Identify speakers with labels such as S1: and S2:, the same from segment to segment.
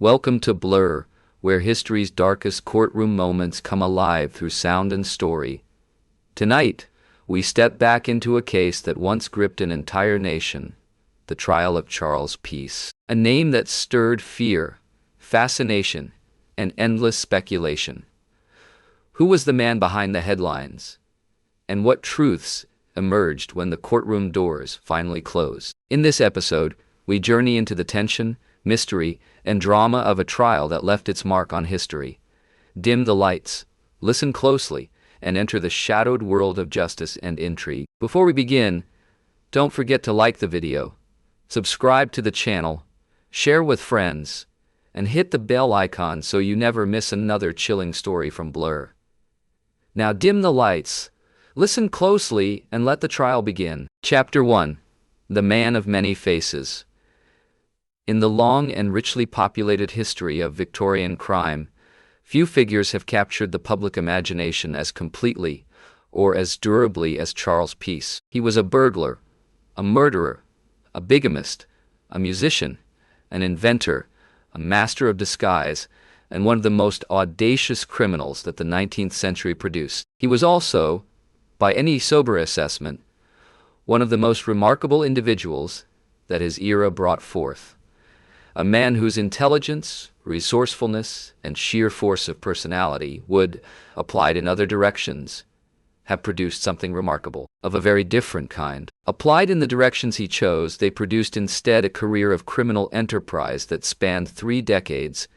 S1: Welcome to Blurr, where history's darkest courtroom moments come alive through sound and story. Tonight, we step back into a case that once gripped an entire nation, the trial of Charles Peace, a name that stirred fear, fascination, and endless speculation. Who was the man behind the headlines? And what truths emerged when the courtroom doors finally closed? In this episode, we journey into the tension, mystery, and drama of a trial that left its mark on history. Dim the lights, listen closely, and enter the shadowed world of justice and intrigue. Before we begin, don't forget to like the video, subscribe to the channel, share with friends, and hit the bell icon so you never miss another chilling story from Blurr. Now dim the lights, listen closely, and let the trial begin. Chapter 1. The Man of Many Faces. In the long and richly populated history of Victorian crime, few figures have captured the public imagination as completely or as durably as Charles Peace. He was a burglar, a murderer, a bigamist, a musician, an inventor, a master of disguise, and one of the most audacious criminals that the 19th century produced. He was also, by any sober assessment, one of the most remarkable individuals that his era brought forth. A man whose intelligence, resourcefulness, and sheer force of personality would, applied in other directions, have produced something remarkable, of a very different kind. Applied in the directions he chose, they produced instead a career of criminal enterprise that spanned 3 decades,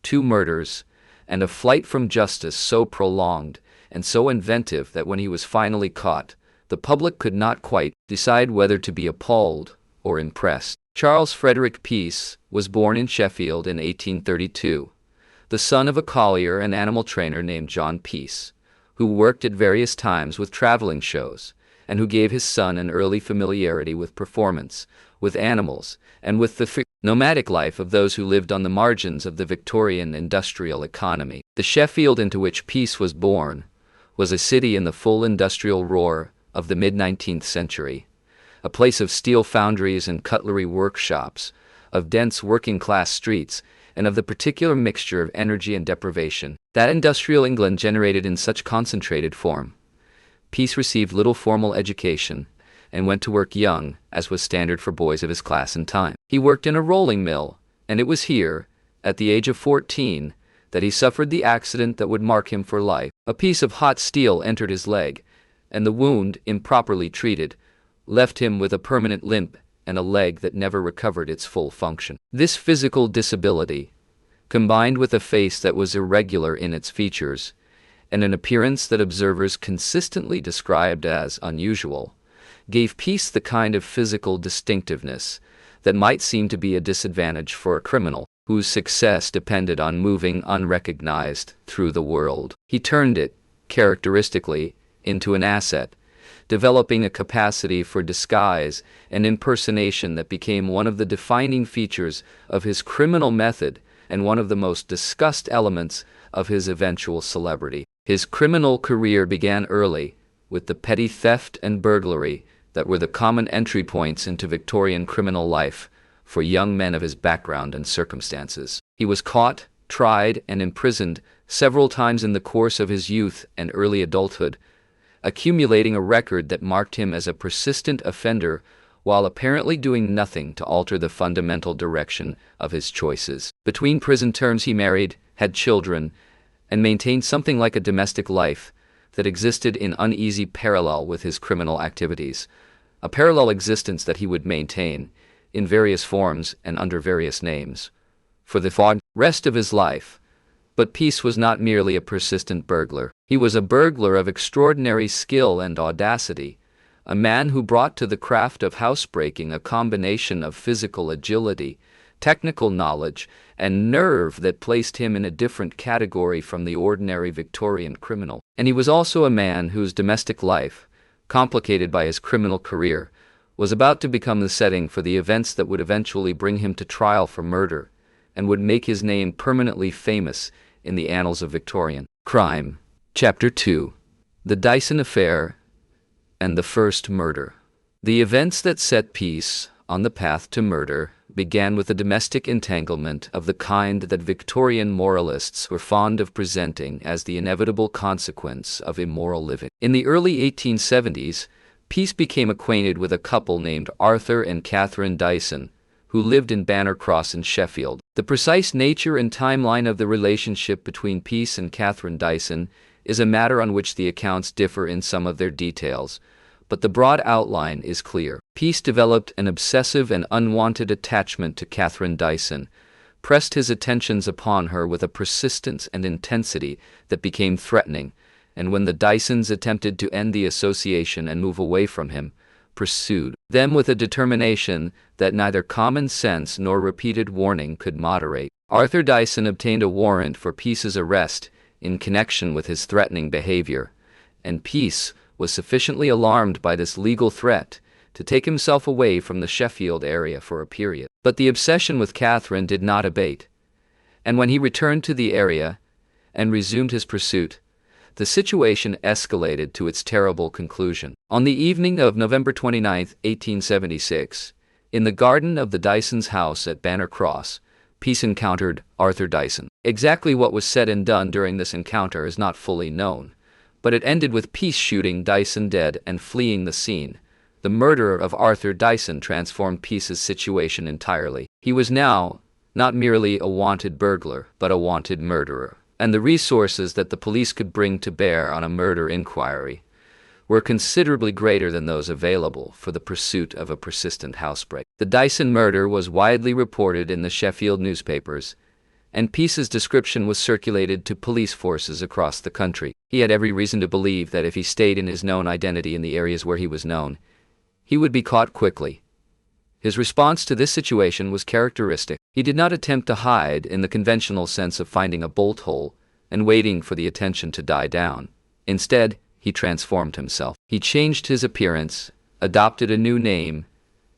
S1: 2 murders, and a flight from justice so prolonged and so inventive that when he was finally caught, the public could not quite decide whether to be appalled or impressed. Charles Frederick Peace was born in Sheffield in 1832, the son of a collier and animal trainer named John Peace, who worked at various times with traveling shows, and who gave his son an early familiarity with performance, with animals, and with the nomadic life of those who lived on the margins of the Victorian industrial economy. The Sheffield into which Peace was born was a city in the full industrial roar of the mid-19th century, a place of steel foundries and cutlery workshops, of dense working-class streets, and of the particular mixture of energy and deprivation that industrial England generated in such concentrated form. Peace received little formal education and went to work young, as was standard for boys of his class and time. He worked in a rolling mill, and it was here, at the age of 14, that he suffered the accident that would mark him for life. A piece of hot steel entered his leg, and the wound, improperly treated, left him with a permanent limp and a leg that never recovered its full function. This physical disability, combined with a face that was irregular in its features, and an appearance that observers consistently described as unusual, gave Peace the kind of physical distinctiveness that might seem to be a disadvantage for a criminal whose success depended on moving unrecognized through the world. He turned it, characteristically, into an asset, developing a capacity for disguise and impersonation that became one of the defining features of his criminal method and one of the most discussed elements of his eventual celebrity. His criminal career began early, with the petty theft and burglary that were the common entry points into Victorian criminal life for young men of his background and circumstances. He was caught, tried, and imprisoned several times in the course of his youth and early adulthood, accumulating a record that marked him as a persistent offender while apparently doing nothing to alter the fundamental direction of his choices. Between prison terms he married, had children, and maintained something like a domestic life that existed in uneasy parallel with his criminal activities, a parallel existence that he would maintain, in various forms and under various names, for the rest of his life. But Peace was not merely a persistent burglar. He was a burglar of extraordinary skill and audacity, a man who brought to the craft of housebreaking a combination of physical agility, technical knowledge, and nerve that placed him in a different category from the ordinary Victorian criminal. And he was also a man whose domestic life, complicated by his criminal career, was about to become the setting for the events that would eventually bring him to trial for murder and would make his name permanently famous in the annals of Victorian crime. Chapter 2. The Dyson Affair and the First Murder. The events that set Peace on the path to murder began with a domestic entanglement of the kind that Victorian moralists were fond of presenting as the inevitable consequence of immoral living. In the early 1870s, Peace became acquainted with a couple named Arthur and Catherine Dyson, who lived in Banner Cross in Sheffield. The precise nature and timeline of the relationship between Peace and Catherine Dyson is a matter on which the accounts differ in some of their details, but the broad outline is clear. Peace developed an obsessive and unwanted attachment to Catherine Dyson, pressed his attentions upon her with a persistence and intensity that became threatening, and when the Dysons attempted to end the association and move away from him, pursued them with a determination that neither common sense nor repeated warning could moderate. Arthur Dyson obtained a warrant for Peace's arrest in connection with his threatening behavior, and Peace was sufficiently alarmed by this legal threat to take himself away from the Sheffield area for a period. But the obsession with Catherine did not abate, and when he returned to the area and resumed his pursuit, the situation escalated to its terrible conclusion. On the evening of November 29, 1876, in the garden of the Dysons' house at Banner Cross, Peace encountered Arthur Dyson. Exactly what was said and done during this encounter is not fully known, but it ended with Peace shooting Dyson dead and fleeing the scene. The murder of Arthur Dyson transformed Peace's situation entirely. He was now not merely a wanted burglar, but a wanted murderer, and the resources that the police could bring to bear on a murder inquiry were considerably greater than those available for the pursuit of a persistent housebreak. The Dyson murder was widely reported in the Sheffield newspapers, and Peace's description was circulated to police forces across the country. He had every reason to believe that if he stayed in his known identity in the areas where he was known, he would be caught quickly. His response to this situation was characteristic. He did not attempt to hide in the conventional sense of finding a bolt hole and waiting for the attention to die down. Instead, he transformed himself. He changed his appearance, adopted a new name,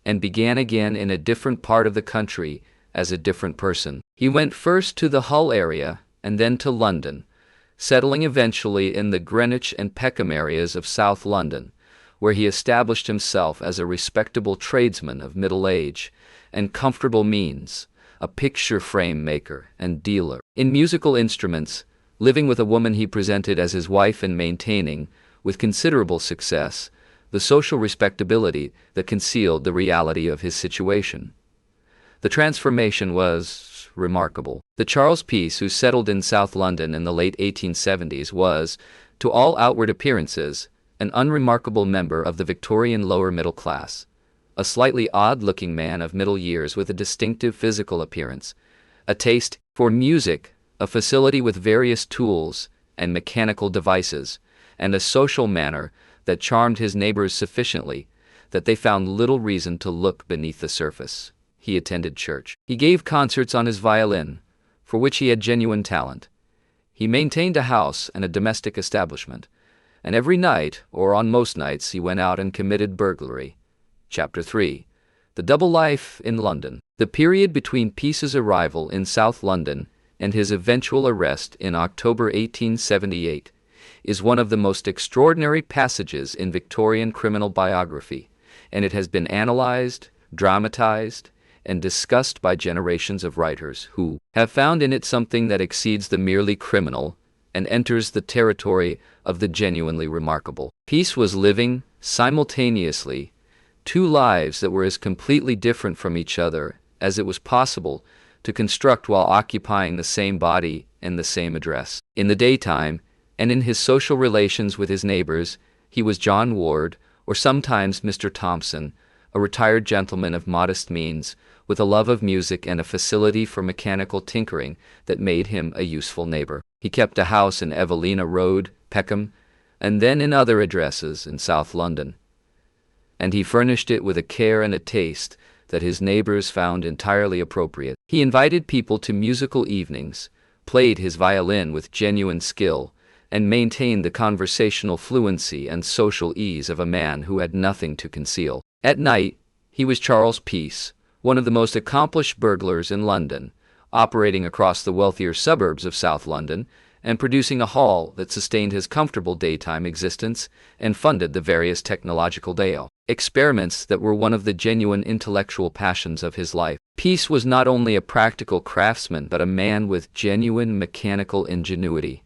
S1: and began again in a different part of the country as a different person. He went first to the Hull area and then to London, settling eventually in the Greenwich and Peckham areas of South London, where he established himself as a respectable tradesman of middle age and comfortable means, a picture frame maker and dealer in musical instruments, living with a woman he presented as his wife and maintaining, with considerable success, the social respectability that concealed the reality of his situation. The transformation was remarkable. The Charles Peace who settled in South London in the late 1870s was, to all outward appearances, an unremarkable member of the Victorian lower middle class, a slightly odd-looking man of middle years with a distinctive physical appearance, a taste for music, a facility with various tools and mechanical devices, and a social manner that charmed his neighbors sufficiently that they found little reason to look beneath the surface. He attended church. He gave concerts on his violin, for which he had genuine talent. He maintained a house and a domestic establishment, and every night, or on most nights, he went out and committed burglary. Chapter 3. The Double Life in London. The period between Peace's arrival in South London and his eventual arrest in October 1878 is one of the most extraordinary passages in Victorian criminal biography, and it has been analyzed, dramatized, and discussed by generations of writers who have found in it something that exceeds the merely criminal and enters the territory of the genuinely remarkable. Peace was living, simultaneously, two lives that were as completely different from each other as it was possible to construct while occupying the same body and the same address. In the daytime, and in his social relations with his neighbors, he was John Ward, or sometimes Mr. Thompson, a retired gentleman of modest means, with a love of music and a facility for mechanical tinkering that made him a useful neighbor. He kept a house in Evelina Road, Peckham, and then in other addresses in South London, and he furnished it with a care and a taste that his neighbors found entirely appropriate. He invited people to musical evenings, played his violin with genuine skill, and maintained the conversational fluency and social ease of a man who had nothing to conceal. At night, he was Charles Peace, one of the most accomplished burglars in London, operating across the wealthier suburbs of South London and producing a haul that sustained his comfortable daytime existence and funded the various technological experiments that were one of the genuine intellectual passions of his life. Peace was not only a practical craftsman but a man with genuine mechanical ingenuity,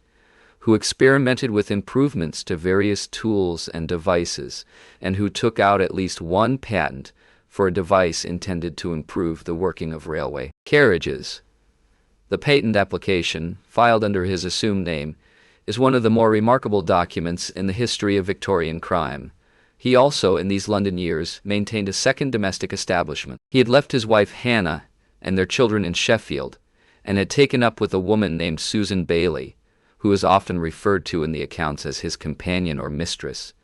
S1: who experimented with improvements to various tools and devices, and who took out at least one patent for a device intended to improve the working of railway carriages. The patent application, filed under his assumed name, is one of the more remarkable documents in the history of Victorian crime. He also, in these London years, maintained a second domestic establishment. He had left his wife Hannah and their children in Sheffield, and had taken up with a woman named Susan Bailey, who is often referred to in the accounts as his companion or mistress,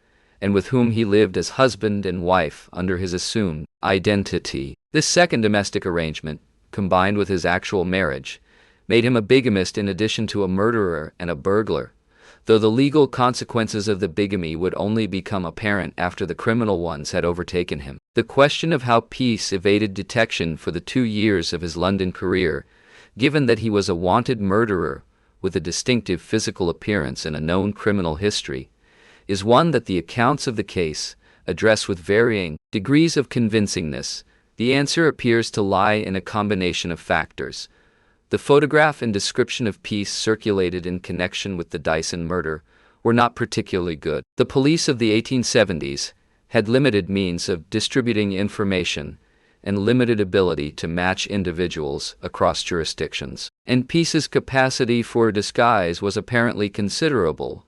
S1: and with whom he lived as husband and wife under his assumed identity. This second domestic arrangement, combined with his actual marriage, made him a bigamist in addition to a murderer and a burglar, though the legal consequences of the bigamy would only become apparent after the criminal ones had overtaken him. The question of how Peace evaded detection for the 2 years of his London career, given that he was a wanted murderer with a distinctive physical appearance and a known criminal history, is one that the accounts of the case address with varying degrees of convincingness. The answer appears to lie in a combination of factors. The photograph and description of Peace circulated in connection with the Dyson murder were not particularly good. The police of the 1870s had limited means of distributing information and limited ability to match individuals across jurisdictions, and Peace's capacity for disguise was apparently considerable,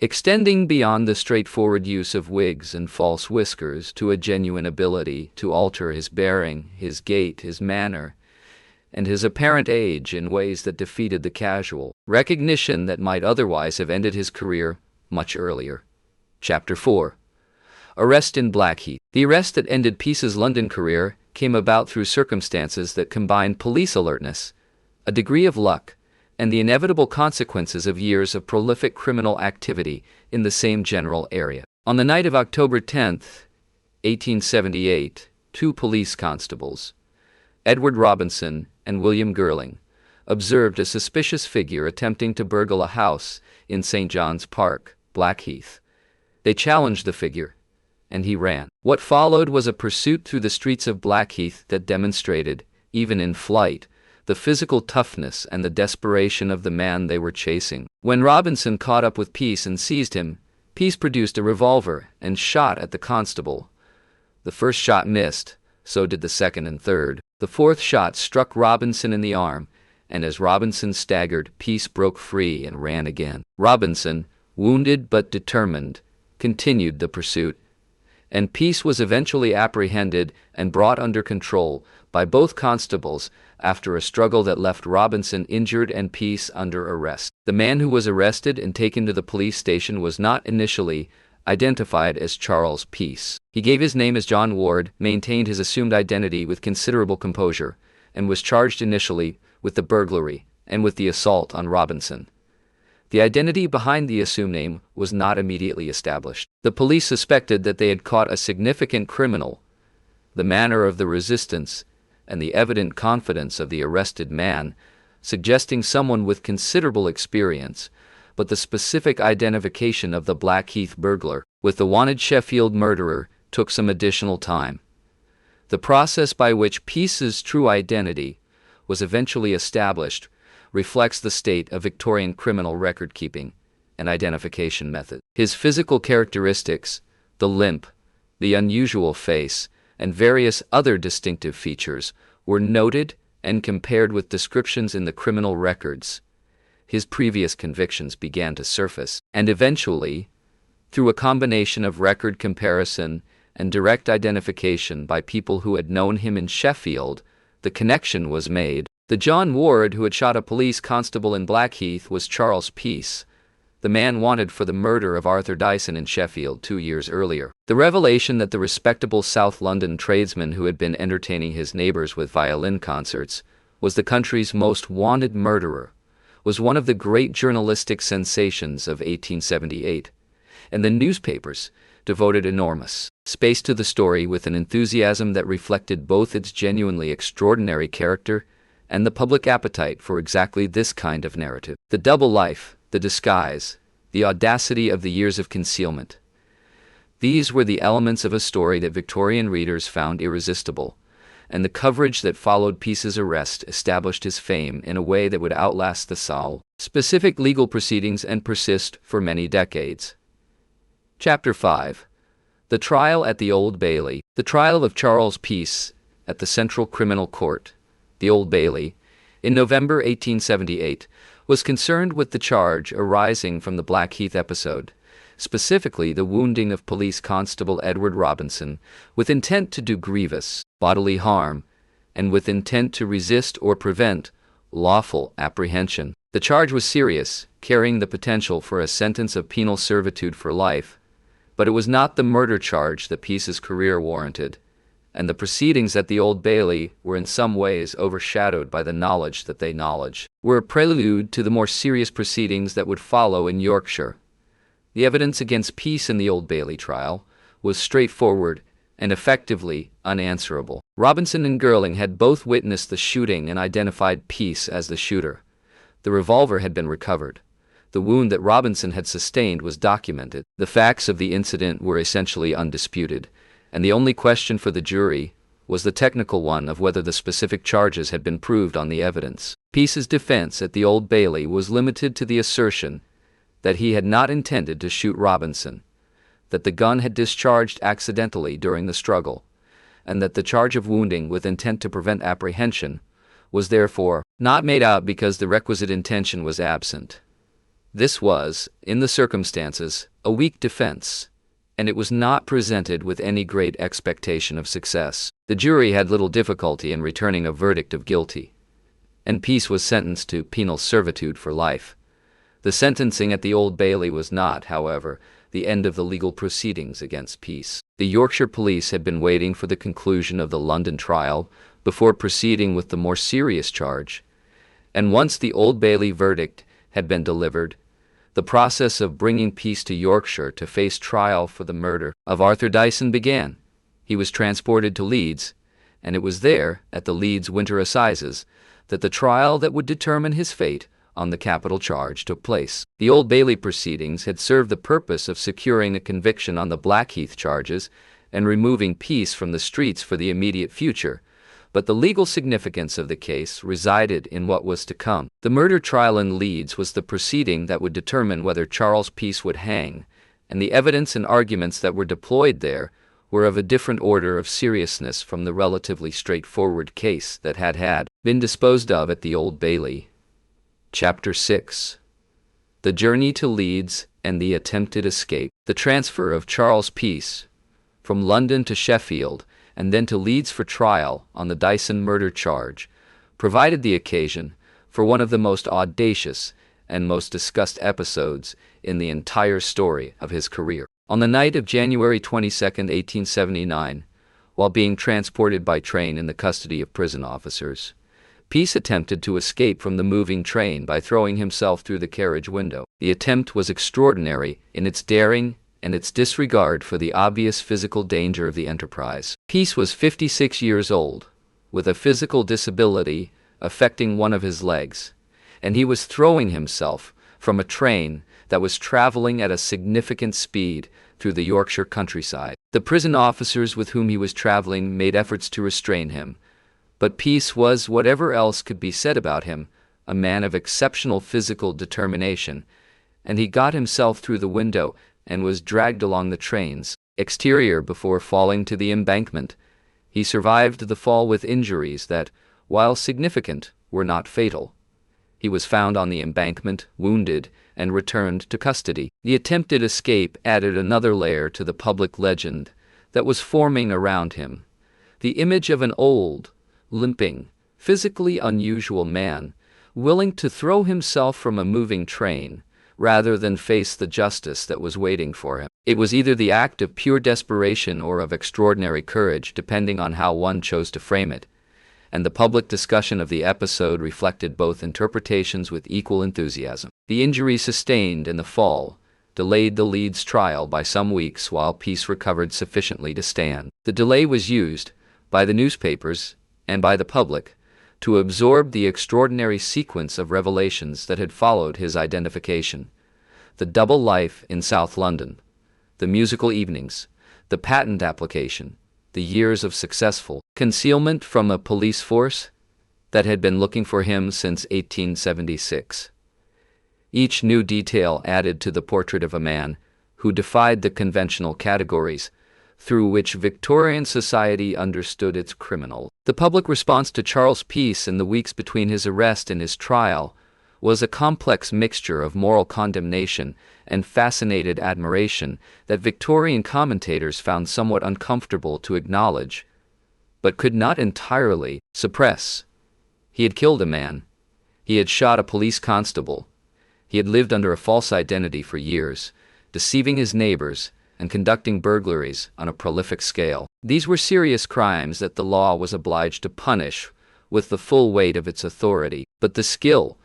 S1: extending beyond the straightforward use of wigs and false whiskers to a genuine ability to alter his bearing, his gait, his manner, and his apparent age in ways that defeated the casual recognition that might otherwise have ended his career much earlier. Chapter 4. Arrest in Blackheath. The arrest that ended Peace's London career came about through circumstances that combined police alertness, a degree of luck, and the inevitable consequences of years of prolific criminal activity in the same general area. On the night of October 10, 1878, 2 police constables, Edward Robinson and William Girling, observed a suspicious figure attempting to burgle a house in St. John's Park, Blackheath. They challenged the figure, and he ran. What followed was a pursuit through the streets of Blackheath that demonstrated, even in flight, the physical toughness and the desperation of the man they were chasing. When Robinson caught up with Peace and seized him, Peace produced a revolver and shot at the constable. The first shot missed, so did the second and third. The fourth shot struck Robinson in the arm, and as Robinson staggered, Peace broke free and ran again. Robinson, wounded but determined, continued the pursuit, and Peace was eventually apprehended and brought under control by both constables after a struggle that left Robinson injured and Peace under arrest. The man who was arrested and taken to the police station was not initially identified as Charles Peace. He gave his name as John Ward, maintained his assumed identity with considerable composure, and was charged initially with the burglary and with the assault on Robinson. The identity behind the assumed name was not immediately established. The police suspected that they had caught a significant criminal. The manner of the resistance and the evident confidence of the arrested man suggesting someone with considerable experience, but the specific identification of the Blackheath burglar with the wanted Sheffield murderer took some additional time. The process by which Peace's true identity was eventually established reflects the state of Victorian criminal record-keeping and identification method. His physical characteristics, the limp, the unusual face, and various other distinctive features were noted and compared with descriptions in the criminal records. His previous convictions began to surface, and eventually, through a combination of record comparison and direct identification by people who had known him in Sheffield, the connection was made. The John Ward who had shot a police constable in Blackheath was Charles Peace, the man wanted for the murder of Arthur Dyson in Sheffield 2 years earlier. The revelation that the respectable South London tradesman who had been entertaining his neighbors with violin concerts was the country's most wanted murderer was one of the great journalistic sensations of 1878, and the newspapers devoted enormous space to the story with an enthusiasm that reflected both its genuinely extraordinary character and the public appetite for exactly this kind of narrative. The double life, the disguise, the audacity of the years of concealment. These were the elements of a story that Victorian readers found irresistible, and the coverage that followed Peace's arrest established his fame in a way that would outlast the specific legal proceedings and persist for many decades. Chapter 5. The Trial at the Old Bailey. The trial of Charles Peace at the Central Criminal Court, the Old Bailey, in November 1878, was concerned with the charge arising from the Blackheath episode, specifically the wounding of Police Constable Edward Robinson with intent to do grievous bodily harm and with intent to resist or prevent lawful apprehension. The charge was serious, carrying the potential for a sentence of penal servitude for life, but it was not the murder charge that Peace's career warranted, and the proceedings at the Old Bailey were in some ways overshadowed by the knowledge that they were a prelude to the more serious proceedings that would follow in Yorkshire. The evidence against Peace in the Old Bailey trial was straightforward and effectively unanswerable. Robinson and Girling had both witnessed the shooting and identified Peace as the shooter. The revolver had been recovered. The wound that Robinson had sustained was documented. The facts of the incident were essentially undisputed, and the only question for the jury was the technical one of whether the specific charges had been proved on the evidence. Peace's defense at the Old Bailey was limited to the assertion that he had not intended to shoot Robinson, that the gun had discharged accidentally during the struggle, and that the charge of wounding with intent to prevent apprehension was therefore not made out because the requisite intention was absent. This was, in the circumstances, a weak defense, and it was not presented with any great expectation of success. The jury had little difficulty in returning a verdict of guilty, and Peace was sentenced to penal servitude for life. The sentencing at the Old Bailey was not, however, the end of the legal proceedings against Peace. The Yorkshire police had been waiting for the conclusion of the London trial before proceeding with the more serious charge, and once the Old Bailey verdict had been delivered, the process of bringing Peace to Yorkshire to face trial for the murder of Arthur Dyson began. He was transported to Leeds, and it was there, at the Leeds Winter Assizes, that the trial that would determine his fate on the capital charge took place. The Old Bailey proceedings had served the purpose of securing a conviction on the Blackheath charges and removing Peace from the streets for the immediate future, but the legal significance of the case resided in what was to come. The murder trial in Leeds was the proceeding that would determine whether Charles Peace would hang, and the evidence and arguments that were deployed there were of a different order of seriousness from the relatively straightforward case that had been disposed of at the Old Bailey. Chapter 6. The Journey to Leeds and the Attempted Escape. The transfer of Charles Peace from London to Sheffield and then to Leeds for trial on the Dyson murder charge provided the occasion for one of the most audacious and most discussed episodes in the entire story of his career. On the night of January 22, 1879, while being transported by train in the custody of prison officers, Peace attempted to escape from the moving train by throwing himself through the carriage window. The attempt was extraordinary in its daring and its disregard for the obvious physical danger of the enterprise. Peace was 56 years old, with a physical disability affecting one of his legs, and he was throwing himself from a train that was traveling at a significant speed through the Yorkshire countryside. The prison officers with whom he was traveling made efforts to restrain him, but Peace was, whatever else could be said about him, a man of exceptional physical determination, and he got himself through the window and was dragged along the train's exterior before falling to the embankment. He survived the fall with injuries that, while significant, were not fatal. He was found on the embankment, wounded, and returned to custody. The attempted escape added another layer to the public legend that was forming around him. The image of an old, limping, physically unusual man, willing to throw himself from a moving train, rather than face the justice that was waiting for him. It was either the act of pure desperation or of extraordinary courage, depending on how one chose to frame it, and the public discussion of the episode reflected both interpretations with equal enthusiasm. The injury sustained in the fall delayed the Leeds trial by some weeks while Peace recovered sufficiently to stand. The delay was used by the newspapers and by the public to absorb the extraordinary sequence of revelations that had followed his identification. The double life in South London, the musical evenings, the patent application, the years of successful concealment from a police force that had been looking for him since 1876. Each new detail added to the portrait of a man who defied the conventional categories through which Victorian society understood its criminal. The public response to Charles Peace in the weeks between his arrest and his trial was a complex mixture of moral condemnation and fascinated admiration that Victorian commentators found somewhat uncomfortable to acknowledge, but could not entirely suppress. He had killed a man. He had shot a police constable. He had lived under a false identity for years, deceiving his neighbors and conducting burglaries on a prolific scale. These were serious crimes that the law was obliged to punish with the full weight of its authority. But the skill,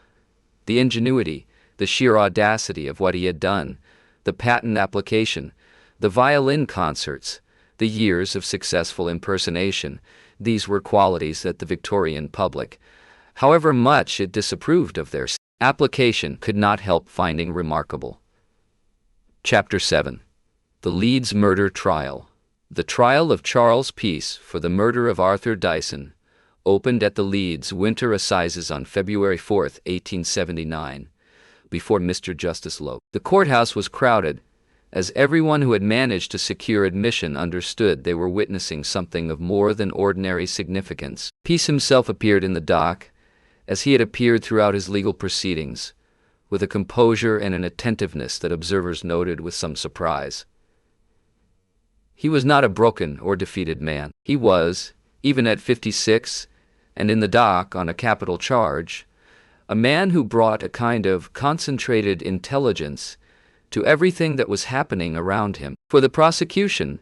S1: the ingenuity, the sheer audacity of what he had done, the patent application, the violin concerts, the years of successful impersonation, these were qualities that the Victorian public, however much it disapproved of their application, could not help finding remarkable. Chapter 7. The Leeds Murder Trial. The trial of Charles Peace for the murder of Arthur Dyson opened at the Leeds Winter Assizes on February 4, 1879, before Mr. Justice Lowe. The courthouse was crowded, as everyone who had managed to secure admission understood they were witnessing something of more than ordinary significance. Peace himself appeared in the dock, as he had appeared throughout his legal proceedings, with a composure and an attentiveness that observers noted with some surprise. He was not a broken or defeated man. He was, even at 56, and in the dock on a capital charge, a man who brought a kind of concentrated intelligence to everything that was happening around him. For the prosecution,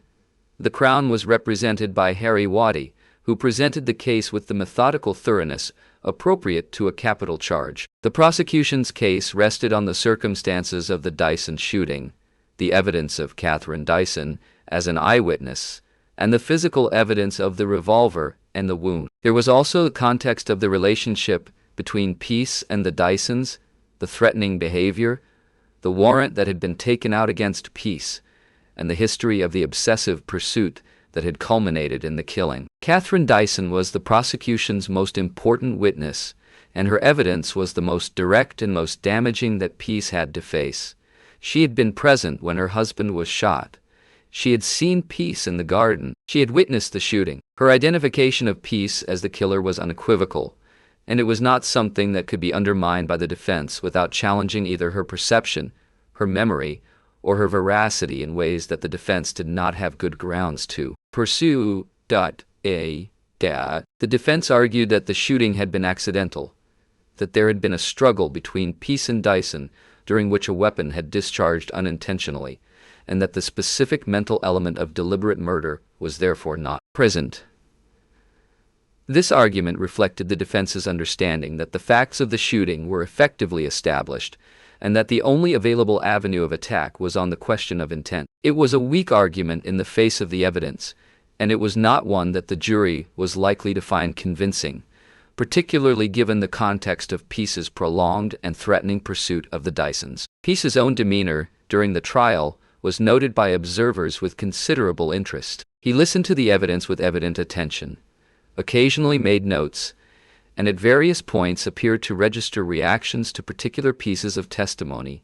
S1: the Crown was represented by Harry Waddy, who presented the case with the methodical thoroughness appropriate to a capital charge. The prosecution's case rested on the circumstances of the Dyson shooting, the evidence of Catherine Dyson as an eyewitness, and the physical evidence of the revolver and the wound. There was also the context of the relationship between Peace and the Dysons, the threatening behavior, the warrant that had been taken out against Peace, and the history of the obsessive pursuit that had culminated in the killing. Catherine Dyson was the prosecution's most important witness, and her evidence was the most direct and most damaging that Peace had to face. She had been present when her husband was shot. She had seen Peace in the garden. She had witnessed the shooting. Her identification of Peace as the killer was unequivocal, and it was not something that could be undermined by the defense without challenging either her perception, her memory, or her veracity in ways that the defense did not have good grounds to pursue. The defense argued that the shooting had been accidental, that there had been a struggle between Peace and Dyson during which a weapon had discharged unintentionally, and that the specific mental element of deliberate murder was therefore not present. This argument reflected the defense's understanding that the facts of the shooting were effectively established, and that the only available avenue of attack was on the question of intent. It was a weak argument in the face of the evidence, and it was not one that the jury was likely to find convincing, particularly given the context of Peace's prolonged and threatening pursuit of the Dysons. Peace's own demeanor during the trial was noted by observers with considerable interest. He listened to the evidence with evident attention, occasionally made notes, and at various points appeared to register reactions to particular pieces of testimony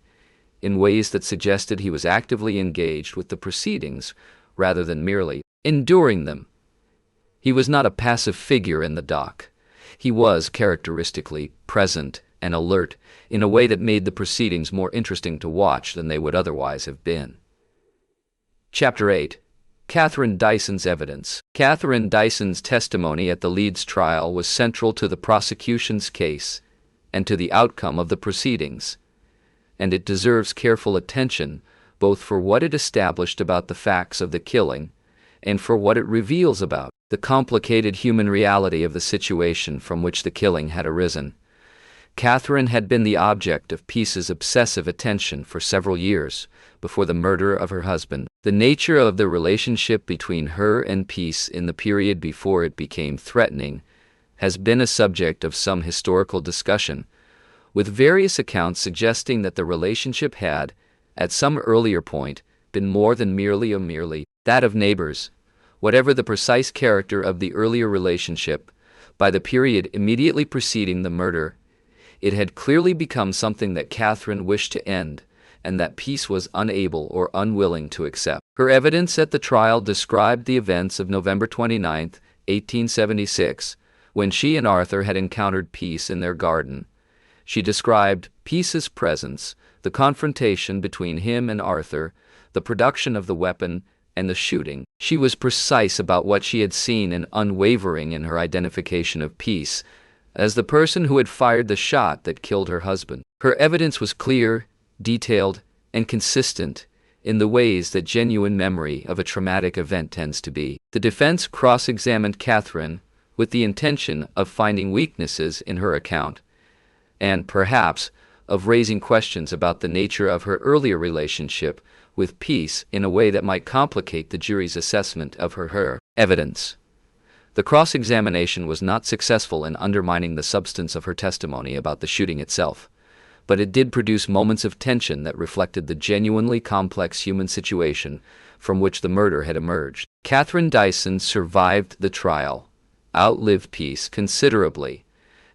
S1: in ways that suggested he was actively engaged with the proceedings rather than merely enduring them. He was not a passive figure in the dock. He was characteristically present and alert in a way that made the proceedings more interesting to watch than they would otherwise have been. Chapter 8. Catherine Dyson's evidence. Catherine Dyson's testimony at the Leeds trial was central to the prosecution's case and to the outcome of the proceedings, and it deserves careful attention both for what it established about the facts of the killing and for what it reveals about the complicated human reality of the situation from which the killing had arisen. Catherine had been the object of Peace's obsessive attention for several years before the murder of her husband. The nature of the relationship between her and Peace in the period before it became threatening has been a subject of some historical discussion, with various accounts suggesting that the relationship had, at some earlier point, been more than merely that of neighbors. Whatever the precise character of the earlier relationship, by the period immediately preceding the murder, it had clearly become something that Catherine wished to end, and that Peace was unable or unwilling to accept. Her evidence at the trial described the events of November 29, 1876, when she and Arthur had encountered Peace in their garden. She described Peace's presence, the confrontation between him and Arthur, the production of the weapon, and the shooting. She was precise about what she had seen and unwavering in her identification of Peace as the person who had fired the shot that killed her husband. Her evidence was clear, detailed, and consistent in the ways that genuine memory of a traumatic event tends to be. The defense cross-examined Catherine with the intention of finding weaknesses in her account, and perhaps of raising questions about the nature of her earlier relationship with Peace in a way that might complicate the jury's assessment of her evidence. The cross-examination was not successful in undermining the substance of her testimony about the shooting itself, but it did produce moments of tension that reflected the genuinely complex human situation from which the murder had emerged. Catherine Dyson survived the trial, outlived Peace considerably,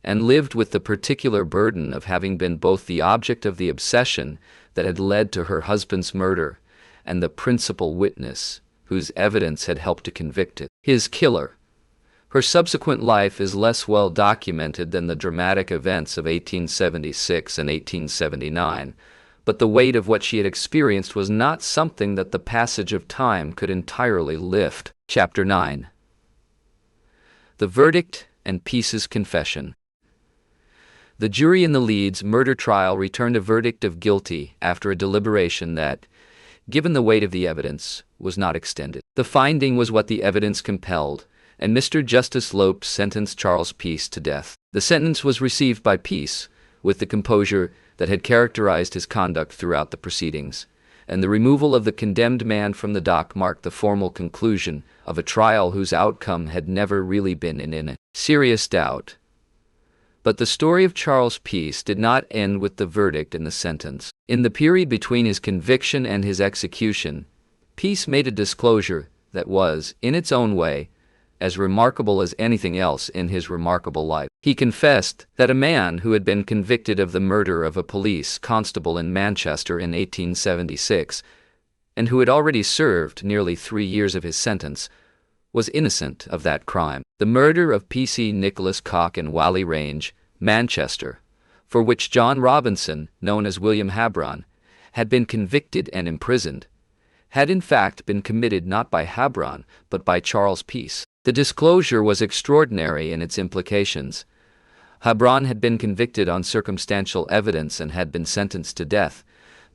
S1: and lived with the particular burden of having been both the object of the obsession that had led to her husband's murder and the principal witness whose evidence had helped to convict his killer. Her subsequent life is less well documented than the dramatic events of 1876 and 1879, but the weight of what she had experienced was not something that the passage of time could entirely lift. Chapter 9. The verdict and Peace's confession. The jury in the Leeds murder trial returned a verdict of guilty after a deliberation that, given the weight of the evidence, was not extended. The finding was what the evidence compelled, and Mr. Justice Lope sentenced Charles Peace to death. The sentence was received by Peace with the composure that had characterized his conduct throughout the proceedings, and the removal of the condemned man from the dock marked the formal conclusion of a trial whose outcome had never really been in serious doubt. But the story of Charles Peace did not end with the verdict and the sentence. In the period between his conviction and his execution, Peace made a disclosure that was, in its own way, as remarkable as anything else in his remarkable life. He confessed that a man who had been convicted of the murder of a police constable in Manchester in 1876, and who had already served nearly 3 years of his sentence, was innocent of that crime. The murder of P.C. Nicholas Cock in Whalley Range, Manchester, for which John Robinson, known as William Habron, had been convicted and imprisoned, had in fact been committed not by Habron but by Charles Peace. The disclosure was extraordinary in its implications. Habron had been convicted on circumstantial evidence and had been sentenced to death.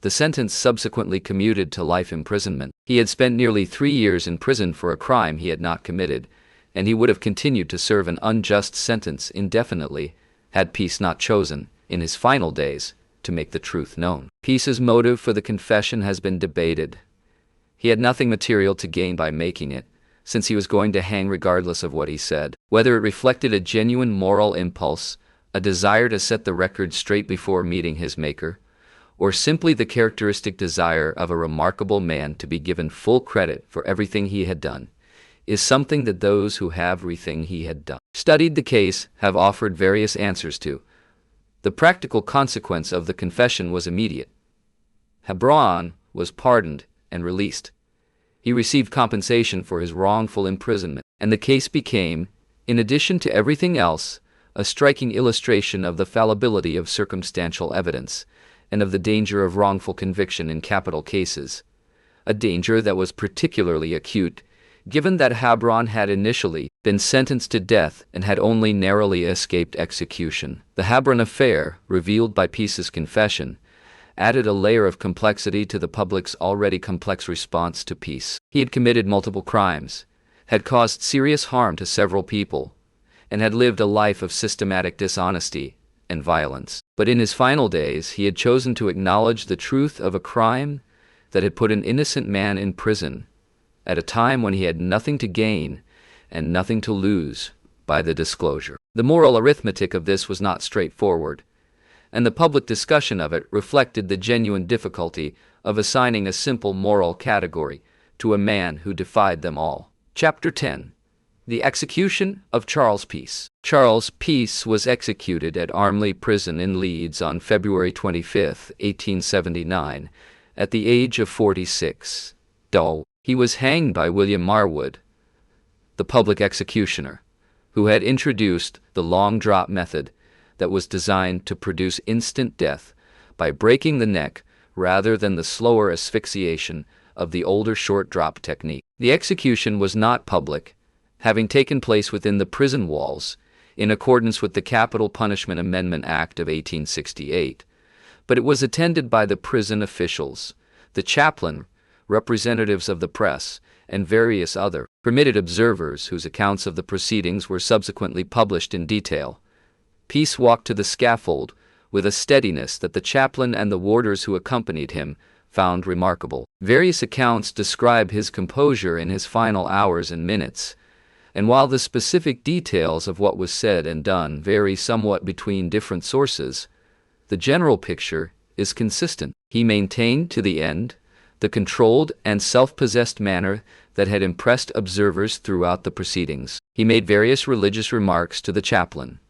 S1: The sentence subsequently commuted to life imprisonment. He had spent nearly 3 years in prison for a crime he had not committed, and he would have continued to serve an unjust sentence indefinitely had Peace not chosen, in his final days, to make the truth known. Peace's motive for the confession has been debated. He had nothing material to gain by making it, since he was going to hang regardless of what he said. Whether it reflected a genuine moral impulse, a desire to set the record straight before meeting his maker, or simply the characteristic desire of a remarkable man to be given full credit for everything he had done, is something that those who have everything he had done studied the case have offered various answers to. The practical consequence of the confession was immediate. Habron was pardoned and released. He received compensation for his wrongful imprisonment, and the case became, in addition to everything else, a striking illustration of the fallibility of circumstantial evidence, and of the danger of wrongful conviction in capital cases, a danger that was particularly acute, given that Habron had initially been sentenced to death and had only narrowly escaped execution. The Habron affair, revealed by Peace's confession, added a layer of complexity to the public's already complex response to Peace. He had committed multiple crimes, had caused serious harm to several people, and had lived a life of systematic dishonesty and violence. But in his final days, he had chosen to acknowledge the truth of a crime that had put an innocent man in prison at a time when he had nothing to gain and nothing to lose by the disclosure. The moral arithmetic of this was not straightforward, and the public discussion of it reflected the genuine difficulty of assigning a simple moral category to a man who defied them all. Chapter 10. The Execution of Charles Peace. Charles Peace was executed at Armley Prison in Leeds on February 25, 1879, at the age of 46. He was hanged by William Marwood, the public executioner, who had introduced the long drop method that was designed to produce instant death by breaking the neck rather than the slower asphyxiation of the older short drop technique. The execution was not public, having taken place within the prison walls in accordance with the Capital Punishment Amendment Act of 1868, but it was attended by the prison officials, the chaplain, representatives of the press, and various other permitted observers whose accounts of the proceedings were subsequently published in detail. Peace walked to the scaffold with a steadiness that the chaplain and the warders who accompanied him found remarkable. Various accounts describe his composure in his final hours and minutes, and while the specific details of what was said and done vary somewhat between different sources, the general picture is consistent. He maintained to the end the controlled and self-possessed manner that had impressed observers throughout the proceedings. He made various religious remarks to the chaplain,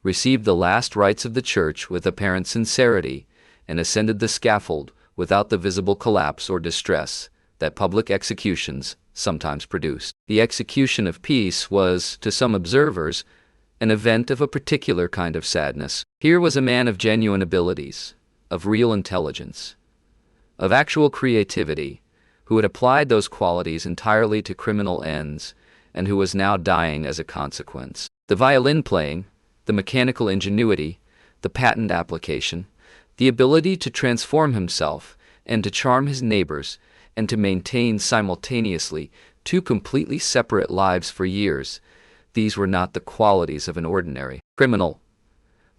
S1: received the last rites of the church with apparent sincerity, and ascended the scaffold without the visible collapse or distress that public executions sometimes produced. The execution of Peace was, to some observers, an event of a particular kind of sadness. Here was a man of genuine abilities, of real intelligence, of actual creativity, who had applied those qualities entirely to criminal ends, and who was now dying as a consequence. The violin playing, the mechanical ingenuity, the patent application, the ability to transform himself and to charm his neighbors, and to maintain simultaneously two completely separate lives for years, these were not the qualities of an ordinary criminal.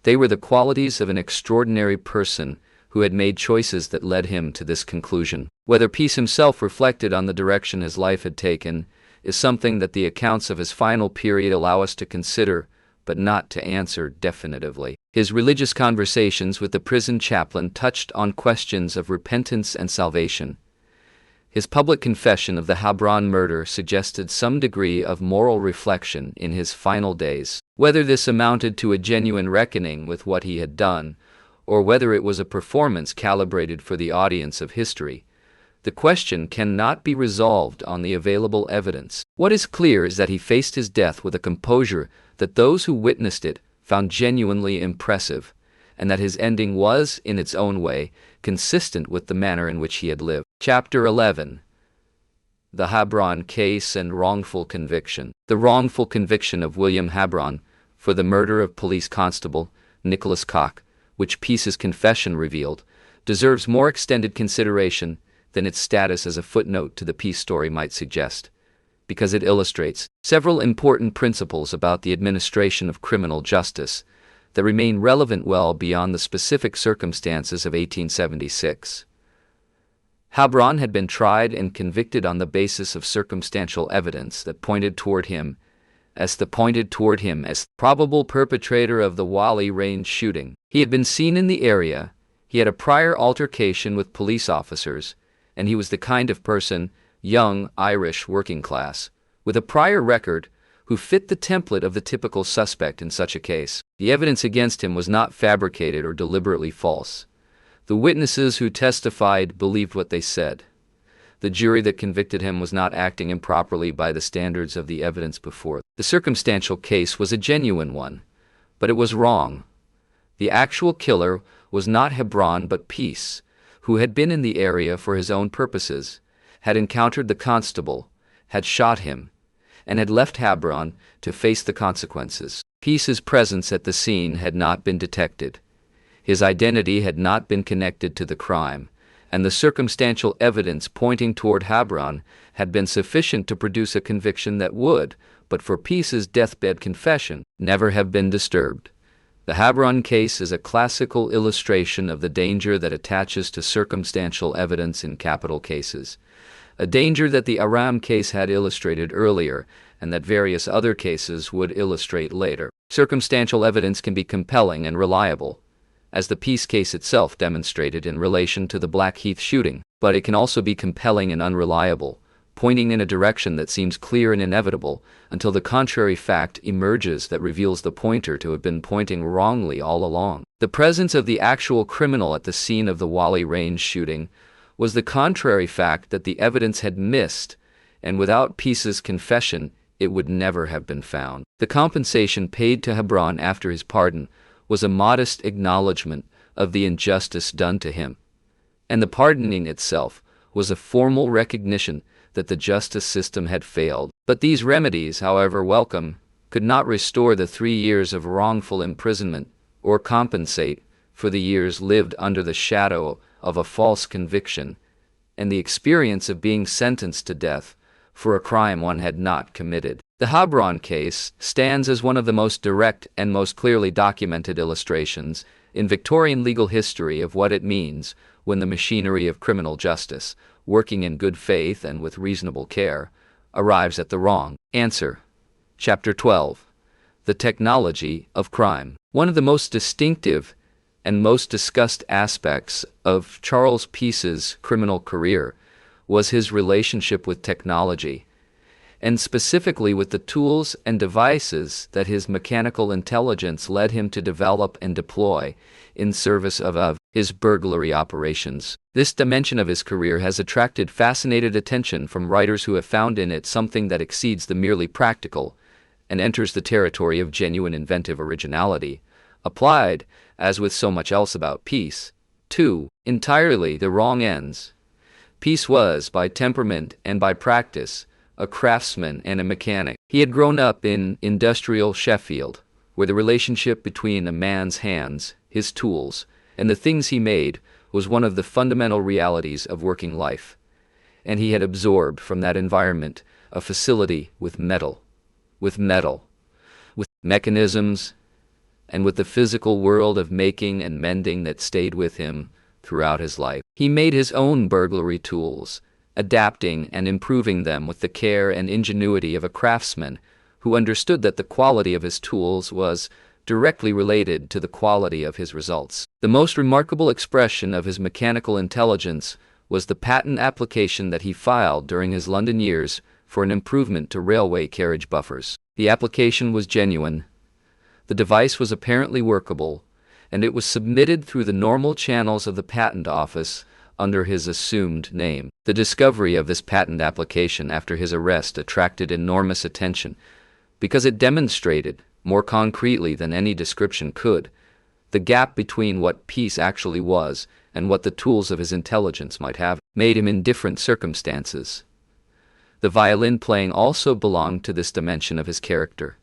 S1: They were the qualities of an extraordinary person who had made choices that led him to this conclusion. Whether Peace himself reflected on the direction his life had taken is something that the accounts of his final period allow us to consider, but not to answer definitively. His religious conversations with the prison chaplain touched on questions of repentance and salvation. His public confession of the Habron murder suggested some degree of moral reflection in his final days. Whether this amounted to a genuine reckoning with what he had done, or whether it was a performance calibrated for the audience of history, the question cannot be resolved on the available evidence. What is clear is that he faced his death with a composure that those who witnessed it found genuinely impressive, and that his ending was, in its own way, consistent with the manner in which he had lived. Chapter 11. The Habron Case and Wrongful Conviction. The wrongful conviction of William Habron for the murder of police constable Nicholas Cock, which Peace's confession revealed, deserves more extended consideration than its status as a footnote to the Peace story might suggest, because it illustrates several important principles about the administration of criminal justice that remain relevant well beyond the specific circumstances of 1876. Habron had been tried and convicted on the basis of circumstantial evidence that pointed toward him as probable perpetrator of the Whalley Range shooting. He had been seen in the area, he had a prior altercation with police officers, and he was the kind of person, young, Irish, working class, with a prior record, who fit the template of the typical suspect in such a case. The evidence against him was not fabricated or deliberately false. The witnesses who testified believed what they said. The jury that convicted him was not acting improperly by the standards of the evidence before. The circumstantial case was a genuine one, but it was wrong. The actual killer was not Habron but Peace, who had been in the area for his own purposes, had encountered the constable, had shot him, and had left Habron to face the consequences. Peace's presence at the scene had not been detected. His identity had not been connected to the crime, and the circumstantial evidence pointing toward Habron had been sufficient to produce a conviction that would, but for Peace's deathbed confession, never have been disturbed. The Habron case is a classical illustration of the danger that attaches to circumstantial evidence in capital cases, a danger that the Aram case had illustrated earlier and that various other cases would illustrate later. Circumstantial evidence can be compelling and reliable, as the Peace case itself demonstrated in relation to the Blackheath shooting. but it can also be compelling and unreliable, pointing in a direction that seems clear and inevitable until the contrary fact emerges that reveals the pointer to have been pointing wrongly all along. The presence of the actual criminal at the scene of the Whalley Range shooting was the contrary fact that the evidence had missed, and without Peace's confession, it would never have been found. The compensation paid to Hebron after his pardon was a modest acknowledgment of the injustice done to him, and the pardoning itself was a formal recognition that the justice system had failed. But these remedies, however welcome, could not restore the 3 years of wrongful imprisonment or compensate for the years lived under the shadow of a false conviction and the experience of being sentenced to death for a crime one had not committed. The Hebron case stands as one of the most direct and most clearly documented illustrations in Victorian legal history of what it means when the machinery of criminal justice, working in good faith and with reasonable care, arrives at the wrong answer. Chapter 12. The Technology of Crime. One of the most distinctive and most discussed aspects of Charles Peace's criminal career was his relationship with technology, and specifically with the tools and devices that his mechanical intelligence led him to develop and deploy in service of his burglary operations. This dimension of his career has attracted fascinated attention from writers who have found in it something that exceeds the merely practical and enters the territory of genuine inventive originality, applied, as with so much else about Peace, to entirely the wrong ends. Peace was, by temperament and by practice, a craftsman and a mechanic. He had grown up in industrial Sheffield, where the relationship between a man's hands, his tools, and the things he made was one of the fundamental realities of working life, and he had absorbed from that environment a facility with metal, with mechanisms, and with the physical world of making and mending that stayed with him throughout his life. He made his own burglary tools, adapting and improving them with the care and ingenuity of a craftsman who understood that the quality of his tools was directly related to the quality of his results. The most remarkable expression of his mechanical intelligence was the patent application that he filed during his London years for an improvement to railway carriage buffers. The application was genuine, the device was apparently workable, and it was submitted through the normal channels of the patent office under his assumed name. The discovery of this patent application after his arrest attracted enormous attention because it demonstrated, more concretely than any description could, the gap between what Peace actually was and what the tools of his intelligence might have made him in different circumstances. The violin playing also belonged to this dimension of his character,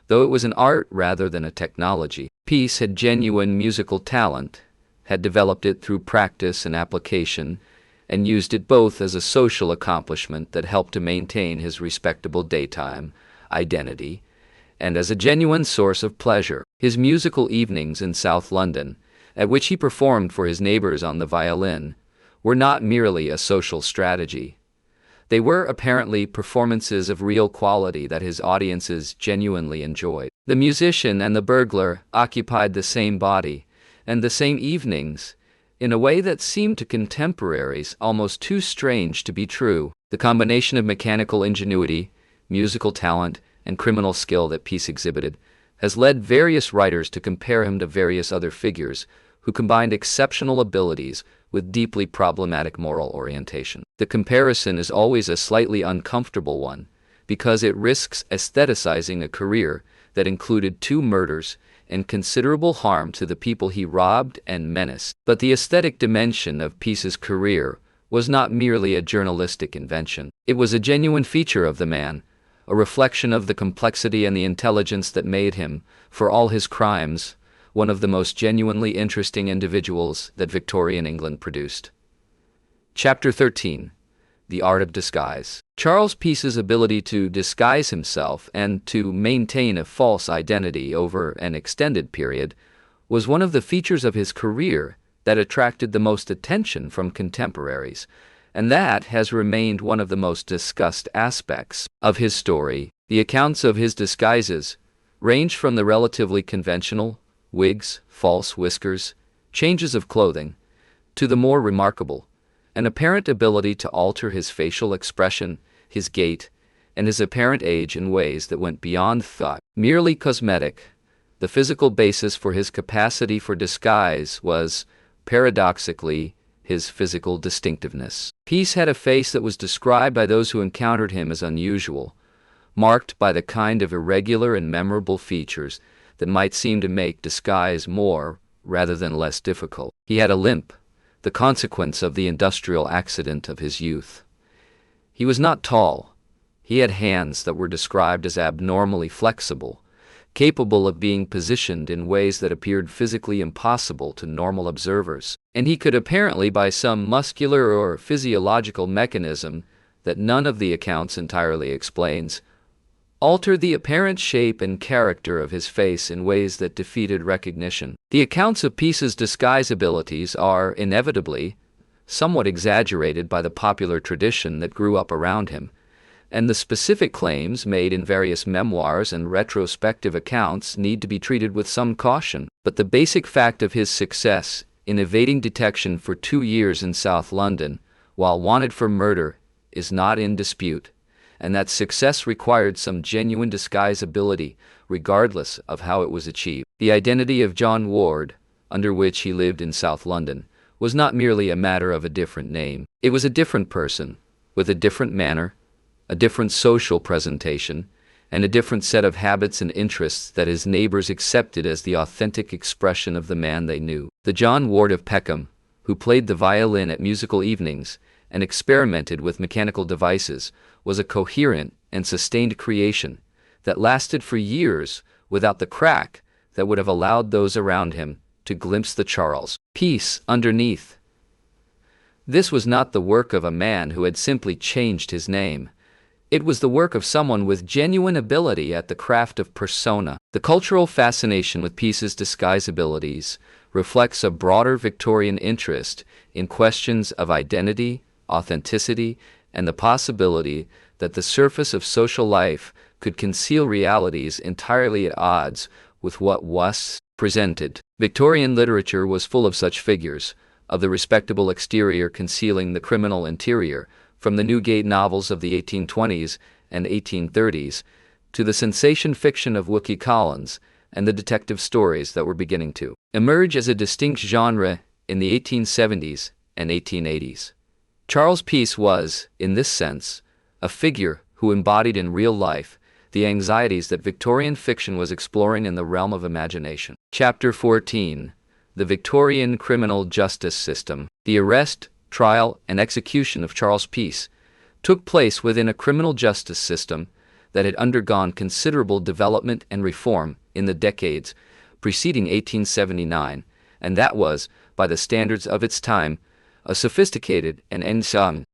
S1: though it was an art rather than a technology. Peace had genuine musical talent, had developed it through practice and application, and used it both as a social accomplishment that helped to maintain his respectable daytime identity, and as a genuine source of pleasure. His musical evenings in South London, at which he performed for his neighbors on the violin, were not merely a social strategy. They were apparently performances of real quality that his audiences genuinely enjoyed. The musician and the burglar occupied the same body and the same evenings in a way that seemed to contemporaries almost too strange to be true. The combination of mechanical ingenuity, musical talent, and criminal skill that Peace exhibited has led various writers to compare him to various other figures who combined exceptional abilities with deeply problematic moral orientation. The comparison is always a slightly uncomfortable one because it risks aestheticizing a career that included 2 murders and considerable harm to the people he robbed and menaced. But the aesthetic dimension of Peace's career was not merely a journalistic invention. It was a genuine feature of the man, a reflection of the complexity and the intelligence that made him, for all his crimes, one of the most genuinely interesting individuals that Victorian England produced. Chapter 13. The Art of Disguise. Charles Peace's ability to disguise himself and to maintain a false identity over an extended period was one of the features of his career that attracted the most attention from contemporaries, and that has remained one of the most discussed aspects of his story. The accounts of his disguises range from the relatively conventional wigs, false whiskers, changes of clothing, to the more remarkable, an apparent ability to alter his facial expression, his gait, and his apparent age in ways that went beyond thought. Merely cosmetic, the physical basis for his capacity for disguise was, paradoxically, his physical distinctiveness. Peace had a face that was described by those who encountered him as unusual, marked by the kind of irregular and memorable features that might seem to make disguise more rather than less difficult. He had a limp, the consequence of the industrial accident of his youth. He was not tall. He had hands that were described as abnormally flexible, capable of being positioned in ways that appeared physically impossible to normal observers. And he could apparently, by some muscular or physiological mechanism that none of the accounts entirely explains, alter the apparent shape and character of his face in ways that defeated recognition. The accounts of Peace's disguise abilities are, inevitably, somewhat exaggerated by the popular tradition that grew up around him, and the specific claims made in various memoirs and retrospective accounts need to be treated with some caution. But the basic fact of his success in evading detection for 2 years in South London, while wanted for murder, is not in dispute, and that success required some genuine disguise ability, regardless of how it was achieved. The identity of John Ward, under which he lived in South London, was not merely a matter of a different name. It was a different person, with a different manner, a different social presentation, and a different set of habits and interests that his neighbors accepted as the authentic expression of the man they knew. The John Ward of Peckham, who played the violin at musical evenings and experimented with mechanical devices, was a coherent and sustained creation that lasted for years without the crack that would have allowed those around him to glimpse the Charles Peace underneath. This was not the work of a man who had simply changed his name. It was the work of someone with genuine ability at the craft of persona. The cultural fascination with Peace's disguise abilities reflects a broader Victorian interest in questions of identity, authenticity, and the possibility that the surface of social life could conceal realities entirely at odds with what was presented. Victorian literature was full of such figures, of the respectable exterior concealing the criminal interior, from the Newgate novels of the 1820s and 1830s to the sensation fiction of Wilkie Collins and the detective stories that were beginning to emerge as a distinct genre in the 1870s and 1880s. Charles Peace was, in this sense, a figure who embodied in real life the anxieties that Victorian fiction was exploring in the realm of imagination. Chapter 14: The Victorian Criminal Justice System. The arrest, trial, and execution of Charles Peace took place within a criminal justice system that had undergone considerable development and reform in the decades preceding 1879, and that was, by the standards of its time, a sophisticated and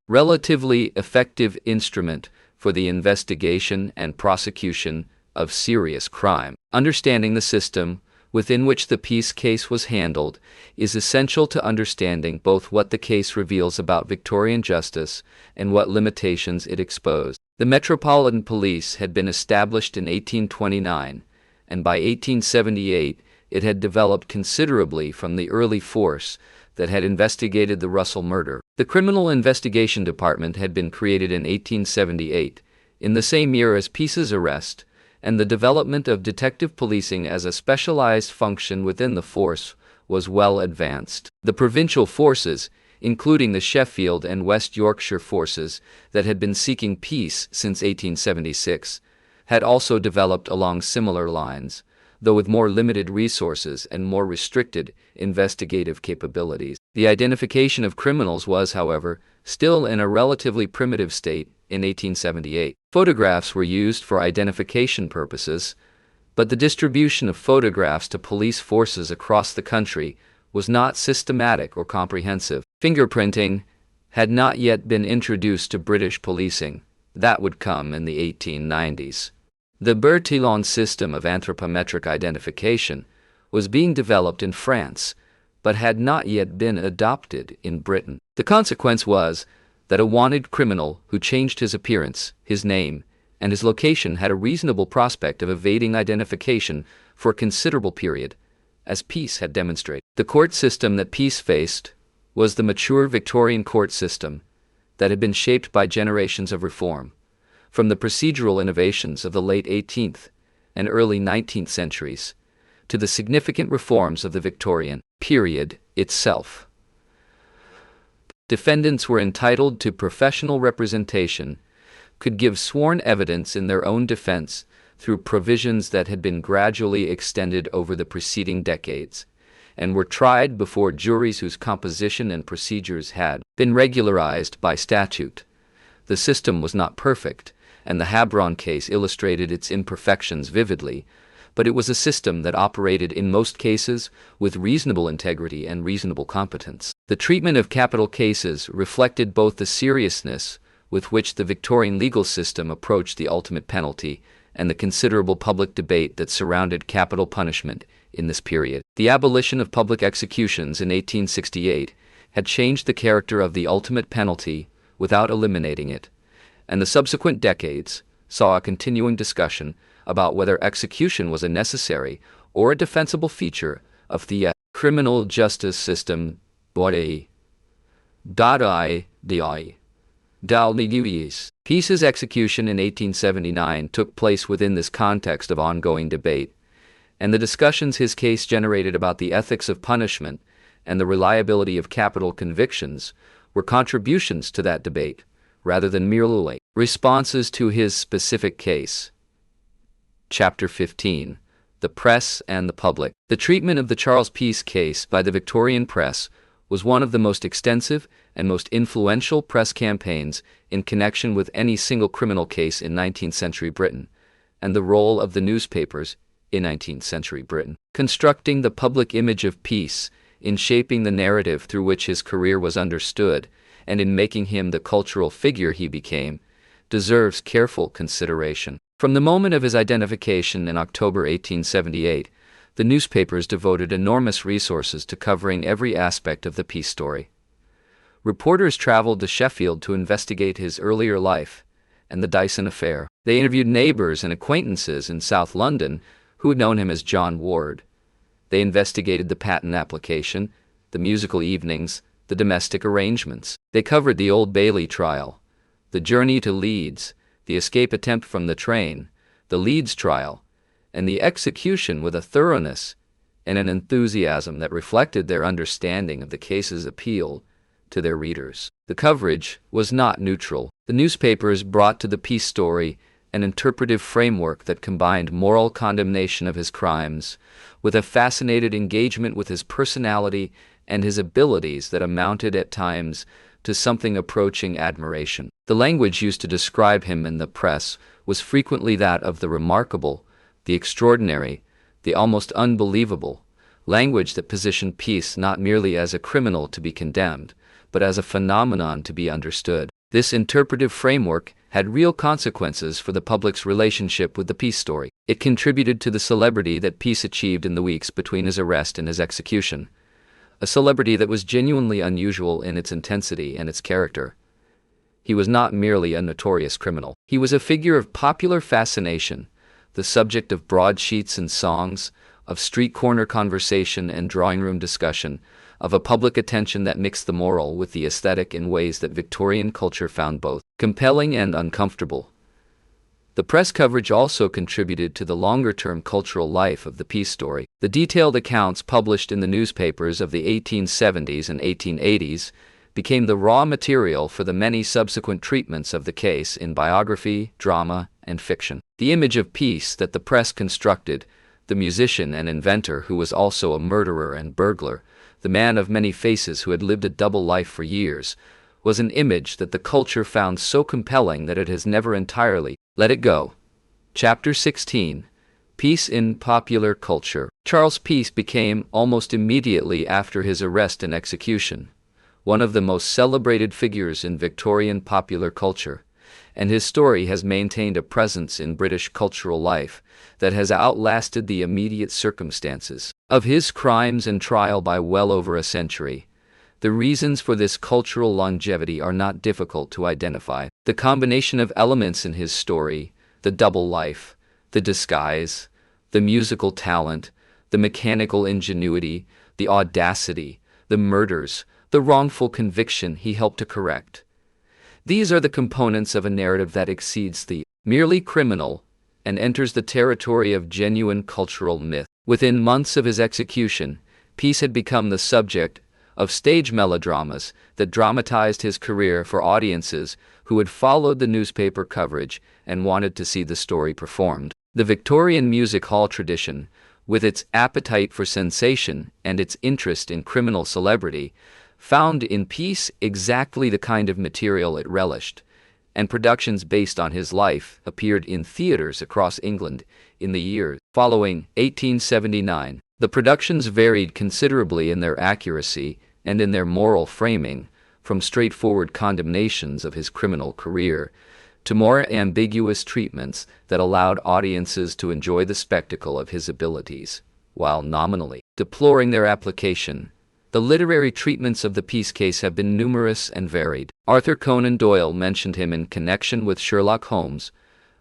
S1: relatively effective instrument for the investigation and prosecution of serious crime. Understanding the system within which the Peace case was handled is essential to understanding both what the case reveals about Victorian justice and what limitations it exposed. The Metropolitan Police had been established in 1829, and by 1878 it had developed considerably from the early force that had investigated the Russell murder. The Criminal Investigation Department had been created in 1878, in the same year as Peace's arrest, and the development of detective policing as a specialized function within the force was well advanced. The provincial forces, including the Sheffield and West Yorkshire forces that had been seeking peace since 1876, had also developed along similar lines, though with more limited resources and more restricted investigative capabilities. The identification of criminals was, however, still in a relatively primitive state in 1878. Photographs were used for identification purposes, but the distribution of photographs to police forces across the country was not systematic or comprehensive. Fingerprinting had not yet been introduced to British policing. That would come in the 1890s. The Bertillon system of anthropometric identification was being developed in France, but had not yet been adopted in Britain. The consequence was that a wanted criminal who changed his appearance, his name, and his location had a reasonable prospect of evading identification for a considerable period, as Peace had demonstrated. The court system that Peace faced was the mature Victorian court system that had been shaped by generations of reform, from the procedural innovations of the late 18th and early 19th centuries to the significant reforms of the Victorian period itself. Defendants were entitled to professional representation, could give sworn evidence in their own defense through provisions that had been gradually extended over the preceding decades, and were tried before juries whose composition and procedures had been regularized by statute. The system was not perfect, and the Habron case illustrated its imperfections vividly, but it was a system that operated in most cases with reasonable integrity and reasonable competence. The treatment of capital cases reflected both the seriousness with which the Victorian legal system approached the ultimate penalty and the considerable public debate that surrounded capital punishment in this period. The abolition of public executions in 1868 had changed the character of the ultimate penalty without eliminating it, and the subsequent decades saw a continuing discussion about whether execution was a necessary or a defensible feature of the criminal justice system. Peace's execution in 1879 took place within this context of ongoing debate, and the discussions his case generated about the ethics of punishment and the reliability of capital convictions were contributions to that debate, rather than merely responses to his specific case. Chapter 15. The Press and the Public. The treatment of the Charles Peace case by the Victorian press was one of the most extensive and most influential press campaigns in connection with any single criminal case in 19th century Britain, and the role of the newspapers in 19th century Britain, constructing the public image of Peace, in shaping the narrative through which his career was understood, and in making him the cultural figure he became, deserves careful consideration. From the moment of his identification in October 1878, the newspapers devoted enormous resources to covering every aspect of the Peace story. Reporters traveled to Sheffield to investigate his earlier life and the Dyson affair. They interviewed neighbors and acquaintances in South London who had known him as John Ward. They investigated the patent application, the musical evenings, the domestic arrangements. They covered the Old Bailey trial, the journey to Leeds, the escape attempt from the train, the Leeds trial, and the execution with a thoroughness and an enthusiasm that reflected their understanding of the case's appeal to their readers. The coverage was not neutral. The newspapers brought to the Peace story an interpretive framework that combined moral condemnation of his crimes with a fascinated engagement with his personality and his abilities that amounted at times to something approaching admiration. The language used to describe him in the press was frequently that of the remarkable, the extraordinary, the almost unbelievable, language that positioned Peace not merely as a criminal to be condemned, but as a phenomenon to be understood. This interpretive framework had real consequences for the public's relationship with the Peace story. It contributed to the celebrity that Peace achieved in the weeks between his arrest and his execution, a celebrity that was genuinely unusual in its intensity and its character. He was not merely a notorious criminal. He was a figure of popular fascination, the subject of broadsheets and songs, of street corner conversation and drawing room discussion, of a public attention that mixed the moral with the aesthetic in ways that Victorian culture found both compelling and uncomfortable. The press coverage also contributed to the longer-term cultural life of the Peace story. The detailed accounts published in the newspapers of the 1870s and 1880s became the raw material for the many subsequent treatments of the case in biography, drama, and fiction. The image of Peace that the press constructed, the musician and inventor who was also a murderer and burglar, the man of many faces who had lived a double life for years, was an image that the culture found so compelling that it has never entirely let it go. Chapter 16. Peace in Popular Culture. Charles Peace became, almost immediately after his arrest and execution, one of the most celebrated figures in Victorian popular culture, and his story has maintained a presence in British cultural life that has outlasted the immediate circumstances of his crimes and trial by well over a century. The reasons for this cultural longevity are not difficult to identify. The combination of elements in his story, the double life, the disguise, the musical talent, the mechanical ingenuity, the audacity, the murders, the wrongful conviction he helped to correct. These are the components of a narrative that exceeds the merely criminal and enters the territory of genuine cultural myth. Within months of his execution, Peace had become the subject of stage melodramas that dramatized his career for audiences who had followed the newspaper coverage and wanted to see the story performed. The Victorian music hall tradition, with its appetite for sensation and its interest in criminal celebrity, found in Peace exactly the kind of material it relished, and productions based on his life appeared in theaters across England in the years following 1879. The productions varied considerably in their accuracy and in their moral framing, from straightforward condemnations of his criminal career to more ambiguous treatments that allowed audiences to enjoy the spectacle of his abilities, while nominally deploring their application. The literary treatments of the Peace case have been numerous and varied. Arthur Conan Doyle mentioned him in connection with Sherlock Holmes,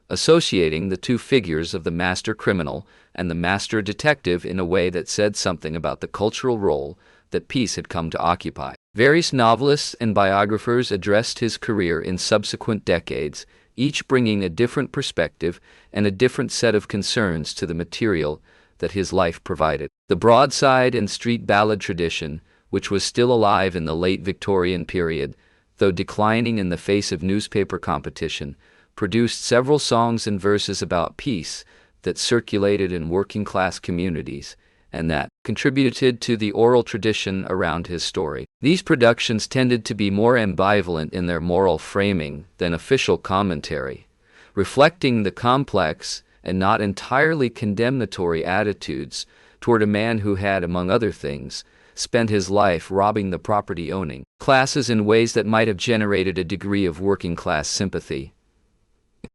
S1: associating the two figures of the master criminal and the master detective in a way that said something about the cultural role that Peace had come to occupy. Various novelists and biographers addressed his career in subsequent decades, each bringing a different perspective and a different set of concerns to the material that his life provided. The broadside and street ballad tradition, which was still alive in the late Victorian period, though declining in the face of newspaper competition, produced several songs and verses about peace that circulated in working-class communities and that contributed to the oral tradition around his story. These productions tended to be more ambivalent in their moral framing than official commentary, reflecting the complex and not entirely condemnatory attitudes toward a man who had, among other things, spent his life robbing the property-owning classes in ways that might have generated a degree of working-class sympathy.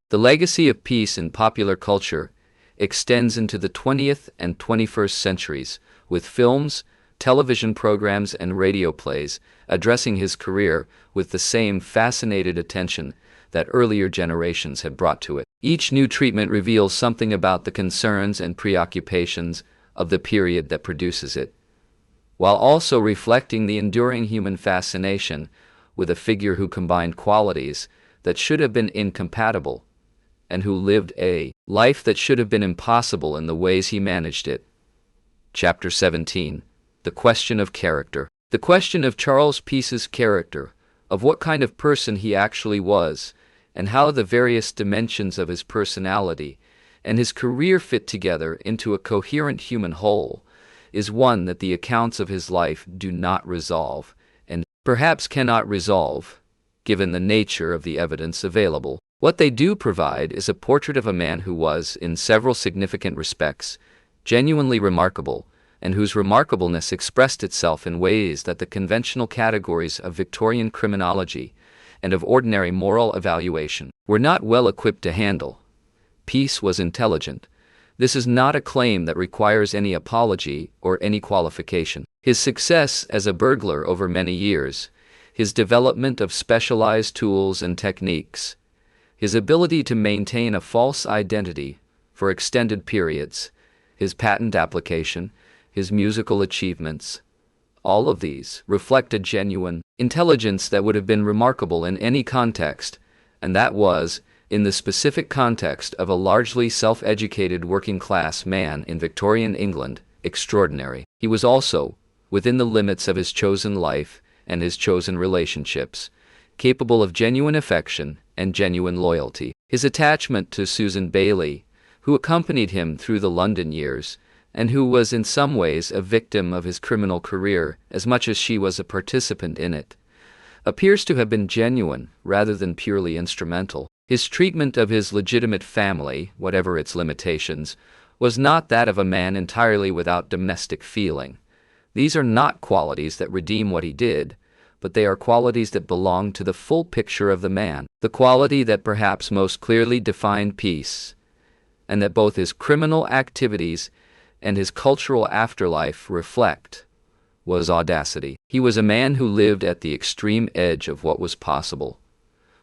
S1: The legacy of Peace in popular culture extends into the 20th and 21st centuries, with films, television programs, and radio plays addressing his career with the same fascinated attention that earlier generations had brought to it. Each new treatment reveals something about the concerns and preoccupations of the period that produces it, while also reflecting the enduring human fascination with a figure who combined qualities that should have been incompatible and who lived a life that should have been impossible in the ways he managed it. Chapter 17. The Question of Character. The question of Charles Peace's character, of what kind of person he actually was, and how the various dimensions of his personality and his career fit together into a coherent human whole, is one that the accounts of his life do not resolve, and perhaps cannot resolve, given the nature of the evidence available. What they do provide is a portrait of a man who was, in several significant respects, genuinely remarkable, and whose remarkableness expressed itself in ways that the conventional categories of Victorian criminology and of ordinary moral evaluation were not well equipped to handle. Peace was intelligent. This is not a claim that requires any apology or any qualification. His success as a burglar over many years, his development of specialized tools and techniques, his ability to maintain a false identity for extended periods, his patent application, his musical achievements, all of these reflect a genuine intelligence that would have been remarkable in any context, and that was, in the specific context of a largely self-educated working-class man in Victorian England, extraordinary. He was also, within the limits of his chosen life and his chosen relationships, capable of genuine affection and genuine loyalty. His attachment to Susan Bailey, who accompanied him through the London years, and who was in some ways a victim of his criminal career as much as she was a participant in it, appears to have been genuine rather than purely instrumental. His treatment of his legitimate family, whatever its limitations, was not that of a man entirely without domestic feeling. These are not qualities that redeem what he did, but they are qualities that belong to the full picture of the man. The quality that perhaps most clearly defined Peace, and that both his criminal activities and his cultural afterlife reflect, was audacity. He was a man who lived at the extreme edge of what was possible,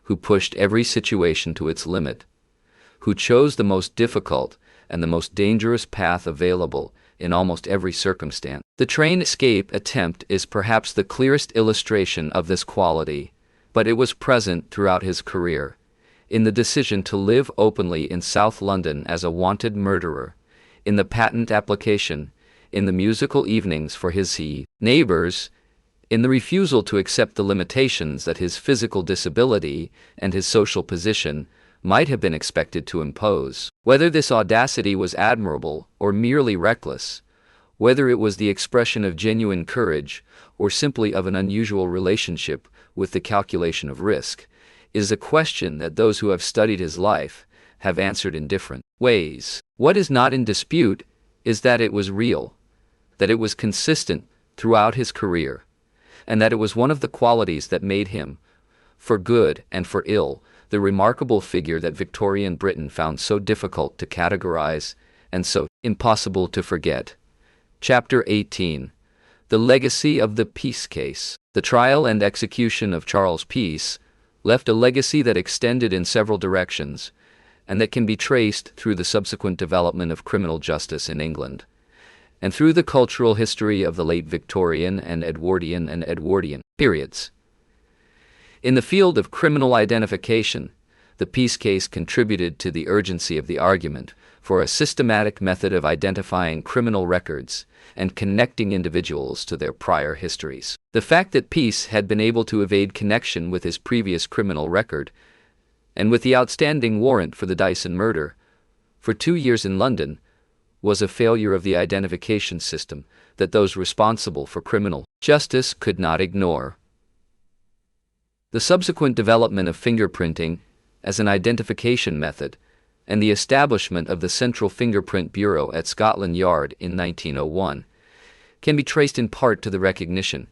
S1: who pushed every situation to its limit, who chose the most difficult and the most dangerous path available in almost every circumstance. The train escape attempt is perhaps the clearest illustration of this quality, but it was present throughout his career, in the decision to live openly in South London as a wanted murderer, in the patent application, in the musical evenings for his neighbors, in the refusal to accept the limitations that his physical disability and his social position might have been expected to impose. Whether this audacity was admirable or merely reckless, whether it was the expression of genuine courage or simply of an unusual relationship with the calculation of risk, is a question that those who have studied his life have answered in different ways. What is not in dispute is that it was real, that it was consistent throughout his career, and that it was one of the qualities that made him, for good and for ill, the remarkable figure that Victorian Britain found so difficult to categorize and so impossible to forget. Chapter 18. The Legacy of the Peace Case. The trial and execution of Charles Peace left a legacy that extended in several directions, and that can be traced through the subsequent development of criminal justice in England, and through the cultural history of the late Victorian and Edwardian periods. In the field of criminal identification, the Peace Case contributed to the urgency of the argument for a systematic method of identifying criminal records and connecting individuals to their prior histories. The fact that Peace had been able to evade connection with his previous criminal record, and with the outstanding warrant for the Dyson murder, for 2 years in London, was a failure of the identification system that those responsible for criminal justice could not ignore. The subsequent development of fingerprinting as an identification method and the establishment of the Central Fingerprint Bureau at Scotland Yard in 1901 can be traced in part to the recognition,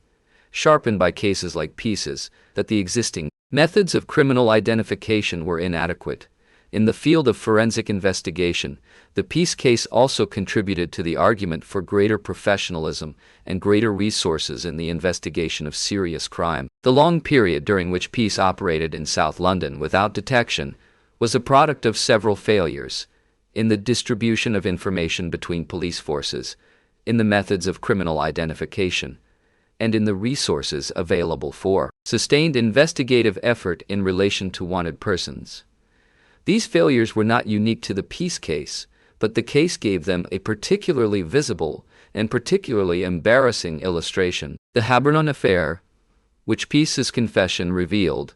S1: sharpened by cases like Peace's, that the existing methods of criminal identification were inadequate. In the field of forensic investigation, the Peace Case also contributed to the argument for greater professionalism and greater resources in the investigation of serious crime. The long period during which Peace operated in South London without detection was a product of several failures in the distribution of information between police forces, in the methods of criminal identification, and in the resources available for sustained investigative effort in relation to wanted persons. These failures were not unique to the Peace Case, but the case gave them a particularly visible and particularly embarrassing illustration. The Habernon affair, which Peace's confession revealed,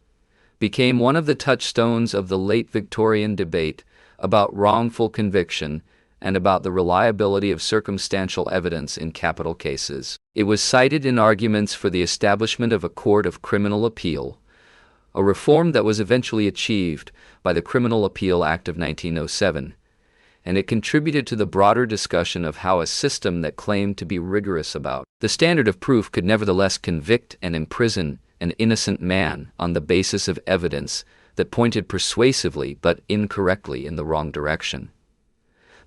S1: became one of the touchstones of the late Victorian debate about wrongful conviction and about the reliability of circumstantial evidence in capital cases. It was cited in arguments for the establishment of a court of criminal appeal, a reform that was eventually achieved by the Criminal Appeal Act of 1907, and it contributed to the broader discussion of how a system that claimed to be rigorous about the standard of proof could nevertheless convict and imprison an innocent man on the basis of evidence that pointed persuasively but incorrectly in the wrong direction.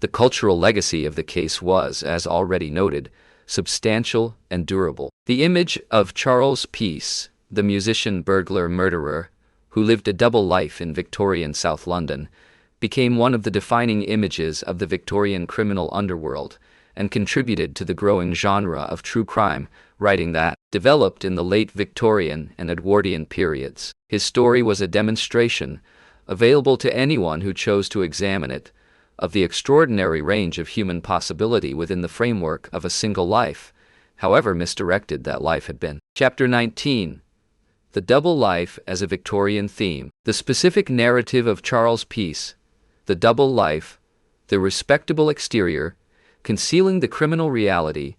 S1: The cultural legacy of the case was, as already noted, substantial and durable. The image of Charles Peace, the musician burglar murderer, who lived a double life in Victorian South London, became one of the defining images of the Victorian criminal underworld and contributed to the growing genre of true crime writing that developed in the late Victorian and Edwardian periods. His story was a demonstration, available to anyone who chose to examine it, of the extraordinary range of human possibility within the framework of a single life, however misdirected that life had been. Chapter 19. The Double Life as a Victorian Theme. The specific narrative of Charles Peace, the double life, the respectable exterior, concealing the criminal reality,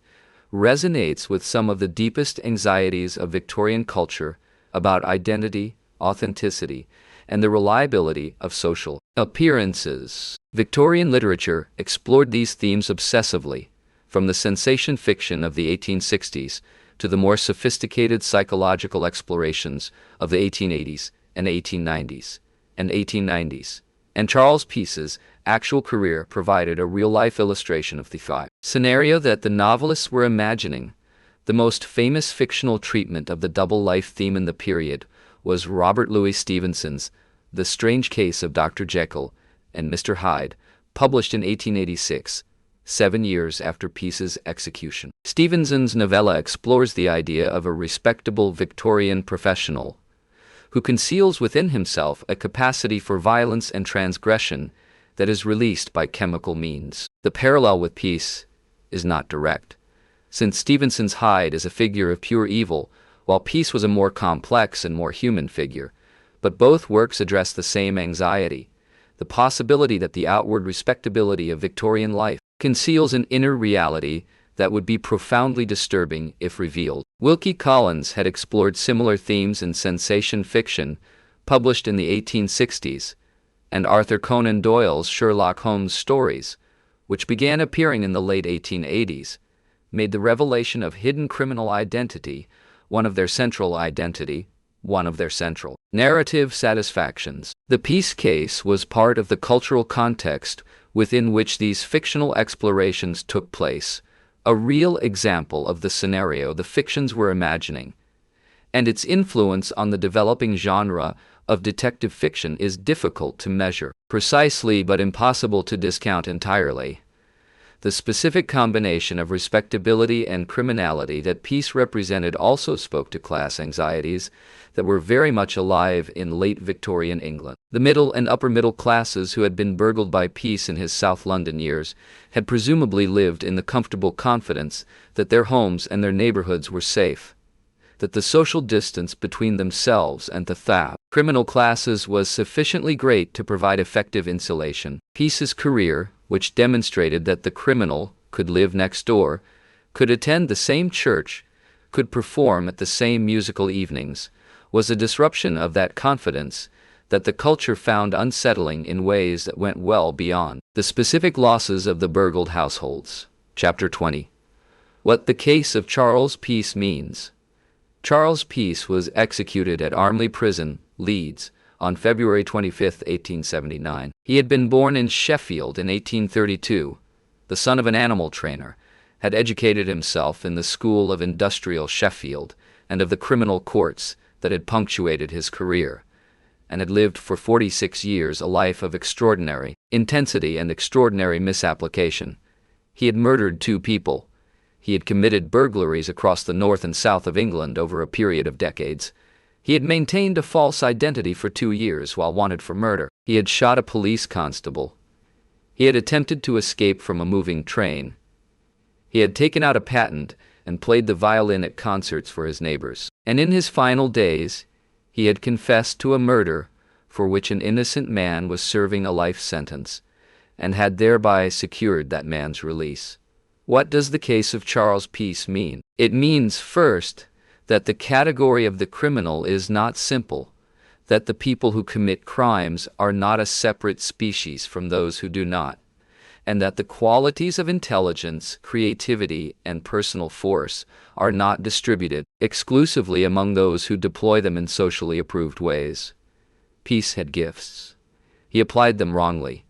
S1: resonates with some of the deepest anxieties of Victorian culture about identity, authenticity, and the reliability of social appearances. Victorian literature explored these themes obsessively, from the sensation fiction of the 1860s to the more sophisticated psychological explorations of the 1880s and 1890s. And Charles Peace's actual career provided a real-life illustration of the scenario that the novelists were imagining. The most famous fictional treatment of the double life theme in the period was Robert Louis Stevenson's The Strange Case of Dr. Jekyll and Mr. Hyde, published in 1886, 7 years after Peace's execution. Stevenson's novella explores the idea of a respectable Victorian professional who conceals within himself a capacity for violence and transgression that is released by chemical means. The parallel with Peace is not direct, since Stevenson's Hyde is a figure of pure evil, while Peace was a more complex and more human figure. But both works address the same anxiety, the possibility that the outward respectability of Victorian life conceals an inner reality that would be profoundly disturbing if revealed. Wilkie Collins had explored similar themes in sensation fiction published in the 1860s, and Arthur Conan Doyle's Sherlock Holmes stories, which began appearing in the late 1880s, made the revelation of hidden criminal identity one of their central narrative satisfactions. The Peace case was part of the cultural context within which these fictional explorations took place, a real example of the scenario the fictions were imagining, and its influence on the developing genre of detective fiction is difficult to measure precisely but impossible to discount entirely. The specific combination of respectability and criminality that Peace represented also spoke to class anxieties that were very much alive in late Victorian England. The middle and upper middle classes who had been burgled by Peace in his South London years had presumably lived in the comfortable confidence that their homes and their neighborhoods were safe, that the social distance between themselves and the criminal classes was sufficiently great to provide effective insulation. Peace's career, which demonstrated that the criminal could live next door, could attend the same church, could perform at the same musical evenings, was a disruption of that confidence that the culture found unsettling in ways that went well beyond the specific losses of the burgled households. Chapter 20. What the case of Charles Peace means. Charles Peace was executed at Armley Prison, Leeds, on February 25, 1879. He had been born in Sheffield in 1832, the son of an animal trainer, had educated himself in the school of industrial Sheffield and of the criminal courts that had punctuated his career, and had lived for 46 years a life of extraordinary intensity and extraordinary misapplication. He had murdered 2 people. He had committed burglaries across the north and south of England over a period of decades. He had maintained a false identity for 2 years while wanted for murder. He had shot a police constable. He had attempted to escape from a moving train. He had taken out a patent and played the violin at concerts for his neighbors. And in his final days, he had confessed to a murder for which an innocent man was serving a life sentence, and had thereby secured that man's release. What does the case of Charles Peace mean? It means, first, that the category of the criminal is not simple, that the people who commit crimes are not a separate species from those who do not, and that the qualities of intelligence, creativity, and personal force are not distributed exclusively among those who deploy them in socially approved ways. Peace had gifts. He applied them wrongly.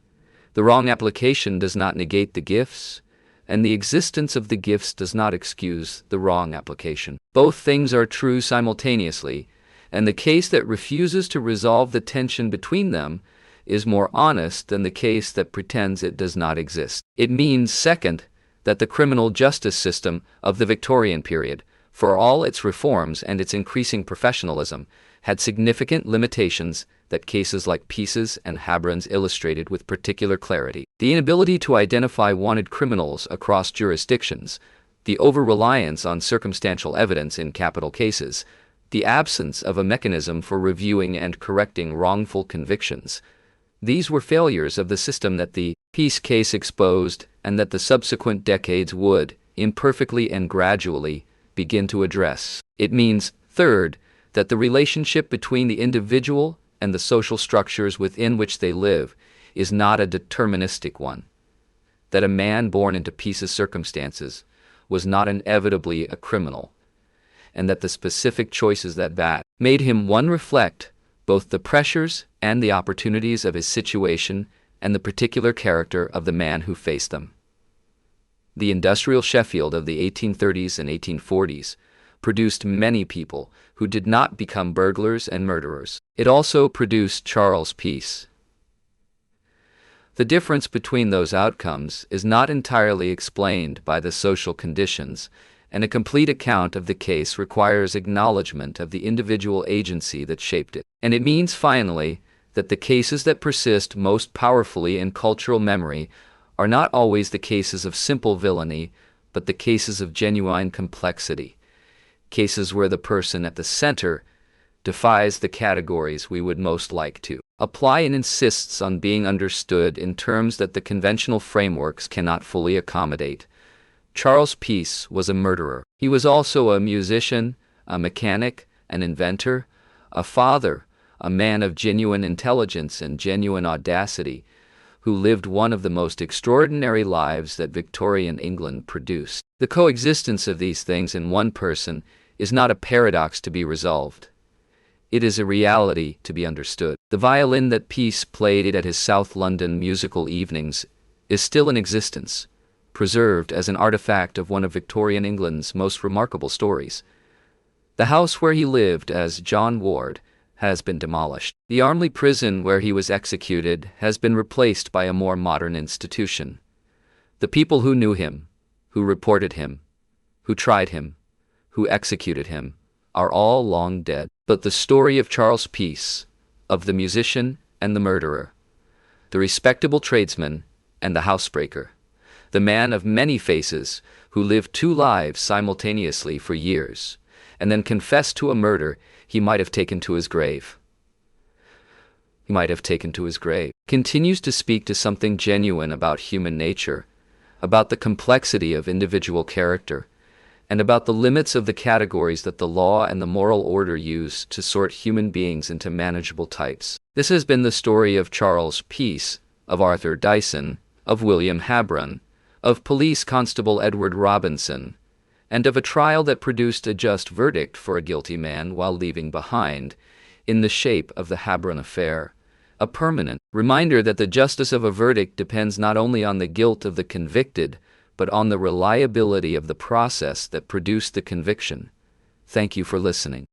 S1: The wrong application does not negate the gifts, and the existence of the gifts does not excuse the wrong application. Both things are true simultaneously, and the case that refuses to resolve the tension between them is more honest than the case that pretends it does not exist. It means, second, that the criminal justice system of the Victorian period, for all its reforms and its increasing professionalism, had significant limitations that cases like Peace's and Habron's illustrated with particular clarity. The inability to identify wanted criminals across jurisdictions, the over-reliance on circumstantial evidence in capital cases, the absence of a mechanism for reviewing and correcting wrongful convictions. These were failures of the system that the Peace case exposed and that the subsequent decades would, imperfectly and gradually, begin to address. It means, third, that the relationship between the individual and the social structures within which they live is not a deterministic one, that a man born into Peace's circumstances was not inevitably a criminal, and that the specific choices that made him one reflect both the pressures and the opportunities of his situation and the particular character of the man who faced them. The industrial Sheffield of the 1830s and 1840s produced many people who did not become burglars and murderers. It also produced Charles Peace. The difference between those outcomes is not entirely explained by the social conditions, and a complete account of the case requires acknowledgement of the individual agency that shaped it. And it means, finally, that the cases that persist most powerfully in cultural memory are not always the cases of simple villainy, but the cases of genuine complexity, cases where the person at the center defies the categories we would most like to apply and insists on being understood in terms that the conventional frameworks cannot fully accommodate. Charles Peace was a murderer. He was also a musician, a mechanic, an inventor, a father, a man of genuine intelligence and genuine audacity, who lived one of the most extraordinary lives that Victorian England produced. The coexistence of these things in one person is not a paradox to be resolved. It is a reality to be understood. The violin that Peace played at his South London musical evenings is still in existence, preserved as an artifact of one of Victorian England's most remarkable stories. The house where he lived as John Ward has been demolished. The Armley prison where he was executed has been replaced by a more modern institution. The people who knew him, who reported him, who tried him, who executed him, are all long dead. But the story of Charles Peace, of the musician and the murderer, the respectable tradesman and the housebreaker, the man of many faces who lived two lives simultaneously for years, and then confessed to a murder he might have taken to his grave. Continues to speak to something genuine about human nature, about the complexity of individual character, and about the limits of the categories that the law and the moral order use to sort human beings into manageable types. This has been the story of Charles Peace, of Arthur Dyson, of William Habron, of Police Constable Edward Robinson, and of a trial that produced a just verdict for a guilty man while leaving behind, in the shape of the Habron affair, a permanent reminder that the justice of a verdict depends not only on the guilt of the convicted, but on the reliability of the process that produced the conviction. Thank you for listening.